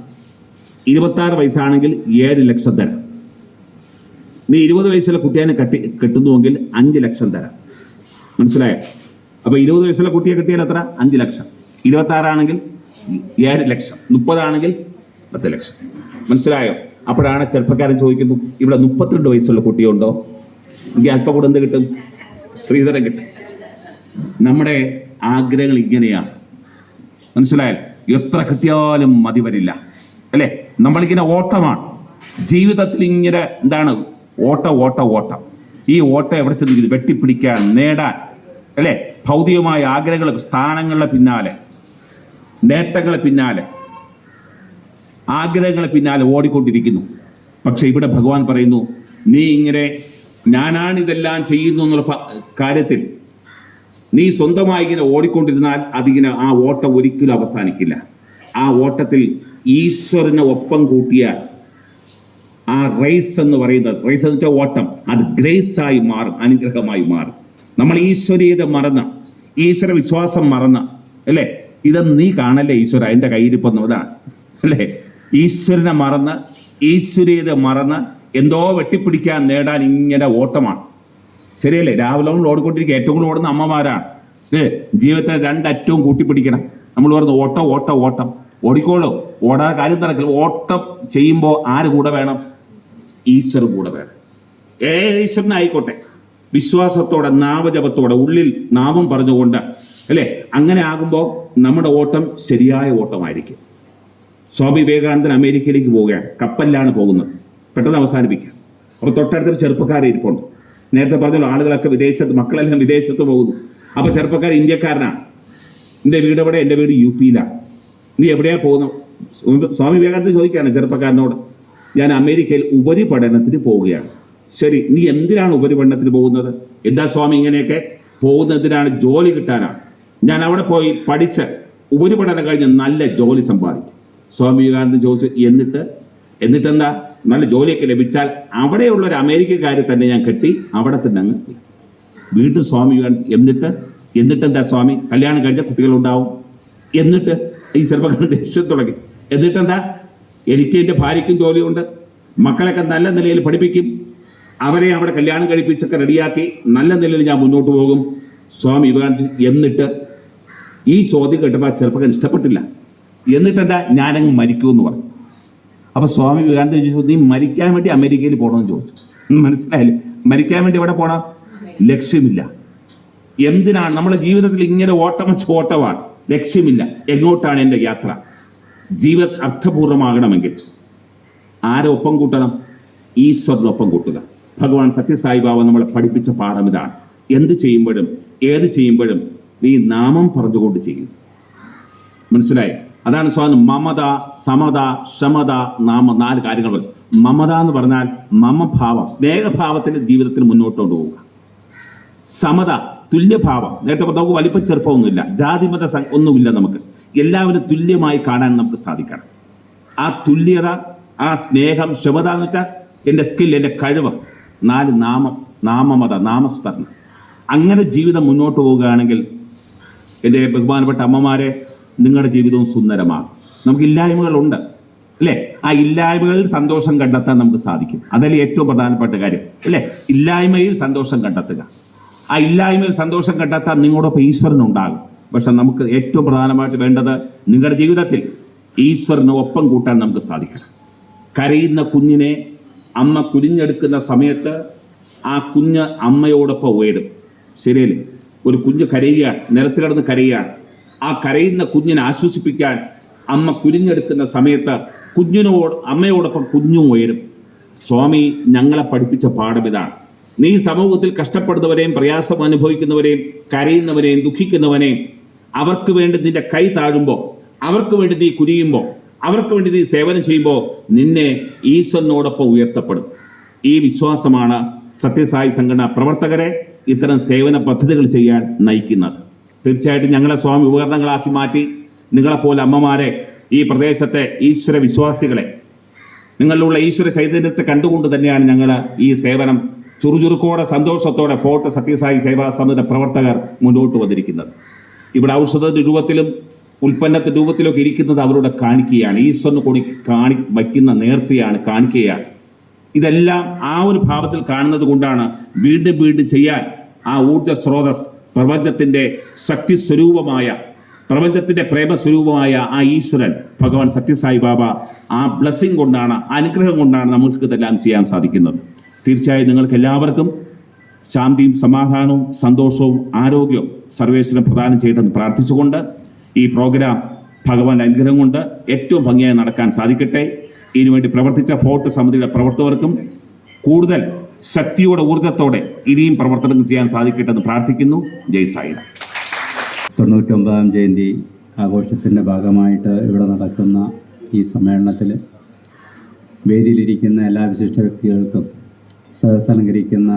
26 വയസ്സാണെങ്കിൽ 7 ലക്ഷം തരാം. നീ 20 വയസ്സുള്ള കുട്ടിയെ കെട്ടുന്നുവെങ്കിൽ 5 ലക്ഷം തരാം. മനസ്സിലായോ? അപ്പോൾ 20 വയസ്സുള്ള കുട്ടിയെ കിട്ടിയാൽ എത്ര? 5 ലക്ഷം. 26 ആണെങ്കിൽ 7 ലക്ഷം, 30 ആണെങ്കിൽ 10 ലക്ഷം. മനസ്സിലായോ? അപ്പോഴാണ് ചെറുപ്പക്കാരൻ ചോദിക്കുന്നു, ഇവിടെ 32 വയസ്സുള്ള കുട്ടിയുണ്ടോ? എനിക്ക് അല്പം കൂടെ എന്ത് കിട്ടും? സ്ത്രീധനം കിട്ടും. നമ്മുടെ ആഗ്രഹങ്ങൾ ഇങ്ങനെയാണ്. മനസ്സിലായാൽ എത്ര കിട്ടിയാലും മതി വരില്ല, അല്ലേ? നമ്മളിങ്ങനെ ഓട്ടമാണ് ജീവിതത്തിൽ. ഇങ്ങനെ എന്താണ്? ഓട്ടം. ഈ ഓട്ടം എവിടെ ചെന്നിരിക്കുന്നു? വെട്ടിപ്പിടിക്കാൻ, നേടാൻ, അല്ലേ? ഭൗതികമായ ആഗ്രഹങ്ങൾ, സ്ഥാനങ്ങളുടെ പിന്നാലെ, നേട്ടങ്ങളെ പിന്നാലെ, ആഗ്രഹങ്ങളെ പിന്നാലെ ഓടിക്കൊണ്ടിരിക്കുന്നു. പക്ഷെ ഇവിടെ ഭഗവാൻ പറയുന്നു, നീ ഇങ്ങനെ ഞാനാണിതെല്ലാം ചെയ്യുന്നു എന്നുള്ള കാര്യത്തിൽ നീ സ്വന്തമായി ഇങ്ങനെ ഓടിക്കൊണ്ടിരുന്നാൽ അതിങ്ങനെ ആ ഓട്ടം ഒരിക്കലും അവസാനിക്കില്ല. ആ ഓട്ടത്തിൽ ഈശ്വരനെ ഒപ്പം കൂട്ടിയാൽ ആ റേസ് എന്ന് പറയുന്നത്, റേസ് എന്ന് വെച്ചാൽ ഓട്ടം, അത് ഗ്രേസായി മാറും, അനുഗ്രഹമായി മാറും. നമ്മൾ ഈശ്വരീയത മറന്ന്, ഈശ്വര വിശ്വാസം മറന്ന്, അല്ലേ? ഇതൊന്നും നീ കാണല്ലേ ഈശ്വര, എൻ്റെ കയ്യിരിപ്പൊന്നും ഇതാണ്, അല്ലേ? ഈശ്വരനെ മറന്ന്, ഈശ്വരീയത മറന്ന് എന്തോ വെട്ടിപ്പിടിക്കാൻ, നേടാൻ ഇങ്ങനെ ഓട്ടമാണ്. ശരിയല്ലേ? രാവിലെ നമ്മൾ ഓടിക്കൊണ്ടിരിക്കുക, ഏറ്റവും കൂടുതൽ ഓടുന്ന അമ്മമാരാണ്. ജീവിതത്തെ 2 അറ്റവും കൂട്ടിപ്പിടിക്കണം. നമ്മൾ പറയുന്നത് ഓട്ടം ഓടിക്കോളൂ, ഓടാൻ കാര്യം നടക്കില്ല. ഓട്ടം ചെയ്യുമ്പോൾ ആര് കൂടെ വേണം? ഈശ്വരൻ കൂടെ വേണം. ഈശ്വരനായിക്കോട്ടെ, വിശ്വാസത്തോടെ നാമജപത്തോടെ ഉള്ളിൽ നാമം പറഞ്ഞുകൊണ്ട്, അല്ലേ? അങ്ങനെ ആകുമ്പോൾ നമ്മുടെ ഓട്ടം ശരിയായ ഓട്ടമായിരിക്കും. സ്വാമി വിവേകാനന്ദൻ അമേരിക്കയിലേക്ക് പോവുകയാണ്, കപ്പലിലാണ് പോകുന്നത്. പെട്ടെന്ന് അവസാനിപ്പിക്കുക. അപ്പോൾ തൊട്ടടുത്തൊരു ചെറുപ്പക്കാരെ ഇരിപ്പുണ്ട്. നേരത്തെ പറഞ്ഞല്ലോ, ആളുകളൊക്കെ വിദേശത്ത്, മക്കളെല്ലാം വിദേശത്ത് പോകുന്നു. അപ്പോൾ ചെറുപ്പക്കാർ ഇന്ത്യക്കാരനാണ്. എൻ്റെ വീട് എവിടെ? എൻ്റെ വീട് UP-യിലാണ്. നീ എവിടെയാണ് പോകുന്നത്? സ്വാമി വിവേകാനന്ദൻ ചോദിക്കുകയാണ് ചെറുപ്പക്കാരനോട്, ഞാൻ അമേരിക്കയിൽ ഉപരിപഠനത്തിന് പോവുകയാണ്. ശരി, നീ എന്തിനാണ് ഉപരിപഠനത്തിന് പോകുന്നത്? എന്താ സ്വാമി ഇങ്ങനെയൊക്കെ പോകുന്നതിനാണ്? ജോലി കിട്ടാനാണ്. ഞാൻ അവിടെ പോയി പഠിച്ച് ഉപരിപഠനം കഴിഞ്ഞ് നല്ല ജോലി സമ്പാദിക്കും. സ്വാമി വിവേകാനന്ദൻ ചോദിച്ചു, എന്നിട്ടെന്താ? നല്ല ജോലിയൊക്കെ ലഭിച്ചാൽ അവിടെയുള്ള ഒരു അമേരിക്കക്കാരെ തന്നെ ഞാൻ കെട്ടി അവിടെ തന്നെ അങ്ങ്. വീണ്ടും സ്വാമി വിവേകാനന്ദൻ, എന്നിട്ടെന്താ സ്വാമി? കല്യാണം കഴിഞ്ഞ കുട്ടികളുണ്ടാവും. എന്നിട്ട് ഈ ചെറുപ്പക്കാരൻ ദേഷ്യം തുടങ്ങി. എന്നിട്ടെന്താ? എനിക്ക് എൻ്റെ ഭാര്യയ്ക്കും ജോലിയുണ്ട്, മക്കളൊക്കെ നല്ല നിലയിൽ പഠിപ്പിക്കും, അവരെ അവിടെ കല്യാണം കഴിപ്പിച്ചൊക്കെ റെഡിയാക്കി നല്ല നിലയിൽ ഞാൻ മുന്നോട്ട് പോകും. സ്വാമി വിവേകാനന്ദൻ എന്നിട്ട് ഈ ചോദ്യം കേട്ടപ്പോൾ ചെറുപ്പക്കാരൻ ഇഷ്ടപ്പെട്ടില്ല. എന്നിട്ടെന്താ? ഞാനങ്ങ് മരിക്കുമെന്ന് പറഞ്ഞു. അപ്പോൾ സ്വാമി വിവേകാനന്ദൻ ചോദിച്ചു, നീ മരിക്കാൻ വേണ്ടി അമേരിക്കയിൽ പോകണമെന്ന് ചോദിച്ചു. മനസ്സിലായില്ലേ? മരിക്കാൻ വേണ്ടി എവിടെ പോകണം? ലക്ഷ്യമില്ല. എന്തിനാണ് നമ്മുടെ ജീവിതത്തിൽ ഇങ്ങനെ ഓട്ടമാണ്? ലക്ഷ്യമില്ല. എങ്ങോട്ടാണ് എൻ്റെ യാത്ര? ജീവിതം അർത്ഥപൂർണ്ണമാകണമെങ്കിൽ ആരൊപ്പം കൂട്ടണം? ഈശ്വരനൊപ്പം കൂട്ടുക. ഭഗവാൻ സത്യസായി ബാബ നമ്മളെ പഠിപ്പിച്ച പാഠം ഇതാണ്. എന്ത് ചെയ്യുമ്പോഴും ഏത് ചെയ്യുമ്പോഴും നീ നാമം പറഞ്ഞുകൊണ്ട് ചെയ്യും. മനസ്സിലായി? അതാണ് സ്വാമി മമത, സമത, ക്ഷമത, നാമ 4 കാര്യങ്ങൾ പറഞ്ഞു. മമത എന്ന് പറഞ്ഞാൽ മമഭാവം, സ്നേഹഭാവത്തിൻ്റെ ജീവിതത്തിൽ മുന്നോട്ട് കൊണ്ടുപോവുക. സമത, തുല്യഭാവം. നേരത്തെ നമുക്ക് വലിപ്പം ചെറുപ്പമൊന്നുമില്ല, ജാതിമത ഒന്നുമില്ല. നമുക്ക് എല്ലാവരും തുല്യമായി കാണാൻ നമുക്ക് സാധിക്കണം. ആ തുല്യത, ആ സ്നേഹം, ക്ഷമത എന്ന് വെച്ചാൽ എൻ്റെ സ്കിൽ, എൻ്റെ കഴിവ്. 4 നാമമത, നാമസ്മരണം. അങ്ങനെ ജീവിതം മുന്നോട്ട് പോവുകയാണെങ്കിൽ എൻ്റെ ബഹുമാനപ്പെട്ട അമ്മമാരെ, നിങ്ങളുടെ ജീവിതവും സുന്ദരമാകും. നമുക്ക് ഇല്ലായ്മകളുണ്ട്, അല്ലേ? ആ ഇല്ലായ്മകളിൽ സന്തോഷം കണ്ടെത്താൻ നമുക്ക് സാധിക്കും. അതല്ലേ ഏറ്റവും പ്രധാനപ്പെട്ട കാര്യം, അല്ലേ? ഇല്ലായ്മയിൽ സന്തോഷം കണ്ടെത്തുക. ആ ഇല്ലായ്മയിൽ സന്തോഷം കണ്ടെത്താൻ നിങ്ങളോടൊപ്പം ഈശ്വരനുണ്ടാകും. പക്ഷെ നമുക്ക് ഏറ്റവും പ്രധാനമായിട്ട് വേണ്ടത് നിങ്ങളുടെ ജീവിതത്തിൽ ഈശ്വരന് ഒപ്പം കൂട്ടാൻ നമുക്ക് സാധിക്കണം. കരയുന്ന കുഞ്ഞിനെ അമ്മ കുനിഞ്ഞെടുക്കുന്ന സമയത്ത് ആ കുഞ്ഞ് അമ്മയോടൊപ്പം ഉയരും. ശരിയല്ലേ? ഒരു കുഞ്ഞ് കരയുകയാണ്, നിലത്ത് കിടന്ന് കരയുകയാണ്. ആ കരയുന്ന കുഞ്ഞിനെ ആശ്വസിപ്പിക്കാൻ അമ്മ കുനിഞ്ഞെടുക്കുന്ന സമയത്ത് അമ്മയോടൊപ്പം കുഞ്ഞും ഉയരും. സ്വാമി ഞങ്ങളെ പഠിപ്പിച്ച പാഠം ഇതാണ്. നീ സമൂഹത്തിൽ കഷ്ടപ്പെടുന്നവരെയും പ്രയാസം അനുഭവിക്കുന്നവരെയും കരയുന്നവരെയും ദുഃഖിക്കുന്നവനെയും അവർക്ക് വേണ്ടി നിന്റെ കൈ താഴുമ്പോൾ, അവർക്ക് വേണ്ടി നീ കുനിയുമ്പോൾ, അവർക്ക് വേണ്ടി നീ സേവനം ചെയ്യുമ്പോൾ നിന്നെ ഈശ്വരനോടൊപ്പം ഉയർത്തപ്പെടും. ഈ വിശ്വാസമാണ് സത്യസായി സംഘടന പ്രവർത്തകരെ ഇത്തരം സേവന പദ്ധതികൾ ചെയ്യാൻ നയിക്കുന്നത്. തീർച്ചയായിട്ടും ഞങ്ങളെ സ്വാമി ഉപകരണങ്ങളാക്കി മാറ്റി നിങ്ങളെപ്പോലെ അമ്മമാരെ, ഈ പ്രദേശത്തെ ഈശ്വര വിശ്വാസികളെ, നിങ്ങളിലുള്ള ഈശ്വര ചൈതന്യത്തെ കണ്ടുകൊണ്ട് തന്നെയാണ് ഞങ്ങൾ ഈ സേവനം ചുറുചുറുക്കോടെ സന്തോഷത്തോടെ ഫോർട്ട് സത്യസായി സേവാ സമിതി പ്രവർത്തകർ മുന്നോട്ട് വന്നിരിക്കുന്നത്. ഇവിടെ ഔഷധ രൂപത്തിലും ഉൽപ്പന്നത്തിൻ്റെ രൂപത്തിലൊക്കെ ഇരിക്കുന്നത് അവരുടെ കാണിക്കുകയാണ്. ഈശ്വരന് വയ്ക്കുന്ന നേർച്ചയാണ്, കാണിക്കുകയാണ്. ഇതെല്ലാം ആ ഒരു ഭാവത്തിൽ കാണുന്നത് കൊണ്ടാണ് വീണ്ടും വീണ്ടും ചെയ്യാൻ ആ ഊർജ്ജ സ്രോതസ്, പ്രപഞ്ചത്തിൻ്റെ ശക്തി സ്വരൂപമായ, പ്രപഞ്ചത്തിൻ്റെ പ്രേമസ്വരൂപമായ ആ ഈശ്വരൻ ഭഗവാൻ സത്യസായി ബാബ, ആ ബ്ലെസ്സിങ് കൊണ്ടാണ്, അനുഗ്രഹം കൊണ്ടാണ് നമുക്ക് ഇതെല്ലാം ചെയ്യാൻ സാധിക്കുന്നത്. തീർച്ചയായും നിങ്ങൾക്ക് എല്ലാവർക്കും ശാന്തിയും സമാധാനവും സന്തോഷവും ആരോഗ്യവും സർവേശ്വരൻ പ്രദാനം ചെയ്യട്ടെന്ന് പ്രാർത്ഥിച്ചുകൊണ്ട് ഈ പ്രോഗ്രാം ഭഗവാന്റെ അനുഗ്രഹം കൊണ്ട് ഏറ്റവും ഭംഗിയായി നടക്കാൻ സാധിക്കട്ടെ. ഇതിനുവേണ്ടി പ്രവർത്തിച്ച ഫോർട്ട് സമിതിയുടെ പ്രവർത്തകർക്കും കൂടുതൽ ശക്തിയോടെ, ഊർജ്ജത്തോടെ ഇനിയും പ്രവർത്തനം ചെയ്യാൻ സാധിക്കട്ടെ എന്ന് പ്രാർത്ഥിക്കുന്നു. ജയ് സായിറാം. 99ാം ജയന്തി ആഘോഷത്തിൻ്റെ ഭാഗമായിട്ട് ഇവിടെ നടക്കുന്ന ഈ സമ്മേളനത്തിൽ വേദിയിലിരിക്കുന്ന എല്ലാ വിശിഷ്ട വ്യക്തികൾക്കും, സദസ്സലങ്കരിക്കുന്ന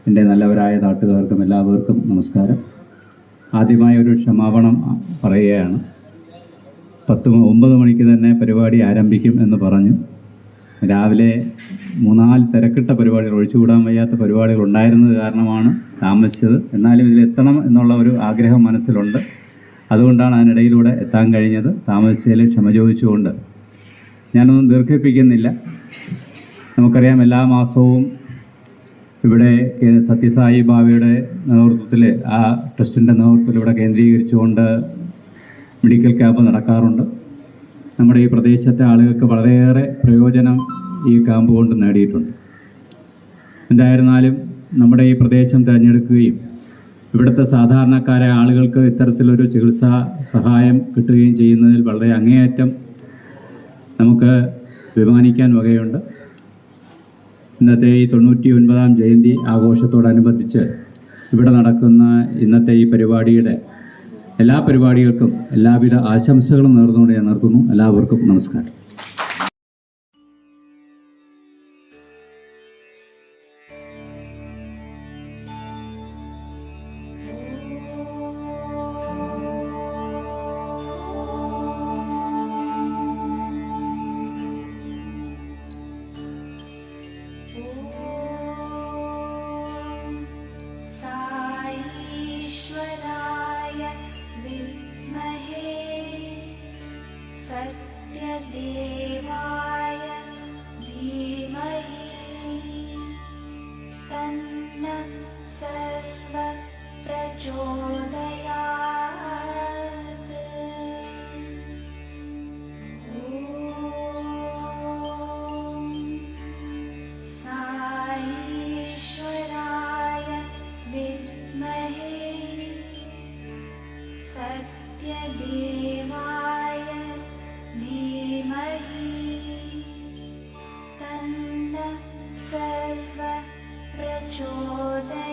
എൻ്റെ നല്ലവരായ നാട്ടുകാർക്കും എല്ലാവർക്കും നമസ്കാരം. ആദ്യമായി ഒരു ക്ഷമാപണം പറയുകയാണ്. 9 മണിക്ക് തന്നെ പരിപാടി ആരംഭിക്കും എന്ന് പറഞ്ഞു. രാവിലെ 3-4 തിരക്കിട്ട പരിപാടികൾ, ഒഴിച്ചുകൂടാൻ വയ്യാത്ത പരിപാടികൾ ഉണ്ടായിരുന്നത് കാരണമാണ് താമസിച്ചത്. എന്നാലും ഇതിലെത്തണം എന്നുള്ള ഒരു ആഗ്രഹം മനസ്സിലുണ്ട്. അതുകൊണ്ടാണ് അതിനിടയിലൂടെ എത്താൻ കഴിഞ്ഞത്. താമസിച്ചതിൽ ക്ഷമ ചോദിച്ചുകൊണ്ട് ഞാനൊന്നും ദീർഘിപ്പിക്കുന്നില്ല. നമുക്കറിയാം, എല്ലാ മാസവും ഇവിടെ സത്യസായി ബാബയുടെ നേതൃത്വത്തിൽ, ആ ട്രസ്റ്റിൻ്റെ നേതൃത്വത്തിൽ ഇവിടെ കേന്ദ്രീകരിച്ചുകൊണ്ട് മെഡിക്കൽ ക്യാമ്പ് നടക്കാറുണ്ട്. നമ്മുടെ ഈ പ്രദേശത്തെ ആളുകൾക്ക് വളരെയേറെ പ്രയോജനം ഈ ക്യാമ്പ് കൊണ്ട് നേടിയിട്ടുണ്ട്. എന്തായിരുന്നാലും നമ്മുടെ ഈ പ്രദേശം തിരഞ്ഞെടുക്കുകയും ഇവിടുത്തെ സാധാരണക്കാരായ ആളുകൾക്ക് ഇത്തരത്തിലൊരു ചികിത്സാ സഹായം കിട്ടുകയും ചെയ്യുന്നതിൽ വളരെ അങ്ങേയറ്റം നമുക്ക് അഭിമാനിക്കാൻ വകയുണ്ട്. ഇന്നത്തെ ഈ 99ാം ജയന്തി ആഘോഷത്തോടനുബന്ധിച്ച് ഇവിടെ നടക്കുന്ന ഇന്നത്തെ ഈ പരിപാടിയുടെ എല്ലാ പരിപാടികൾക്കും എല്ലാവിധ ആശംസകളും നേർന്നുകൊണ്ട് ഞാൻ നിർത്തുന്നു. എല്ലാവർക്കും നമസ്കാരം. साईश्वराय विद्महे सत्यदेवाय धीमहि तन्नः सर्वः प्रचोदयात्। ॐ साईश्वराय विद्महे सत्यदेवाय धीमहि तन्नः सर्वः प्रचोदयात्।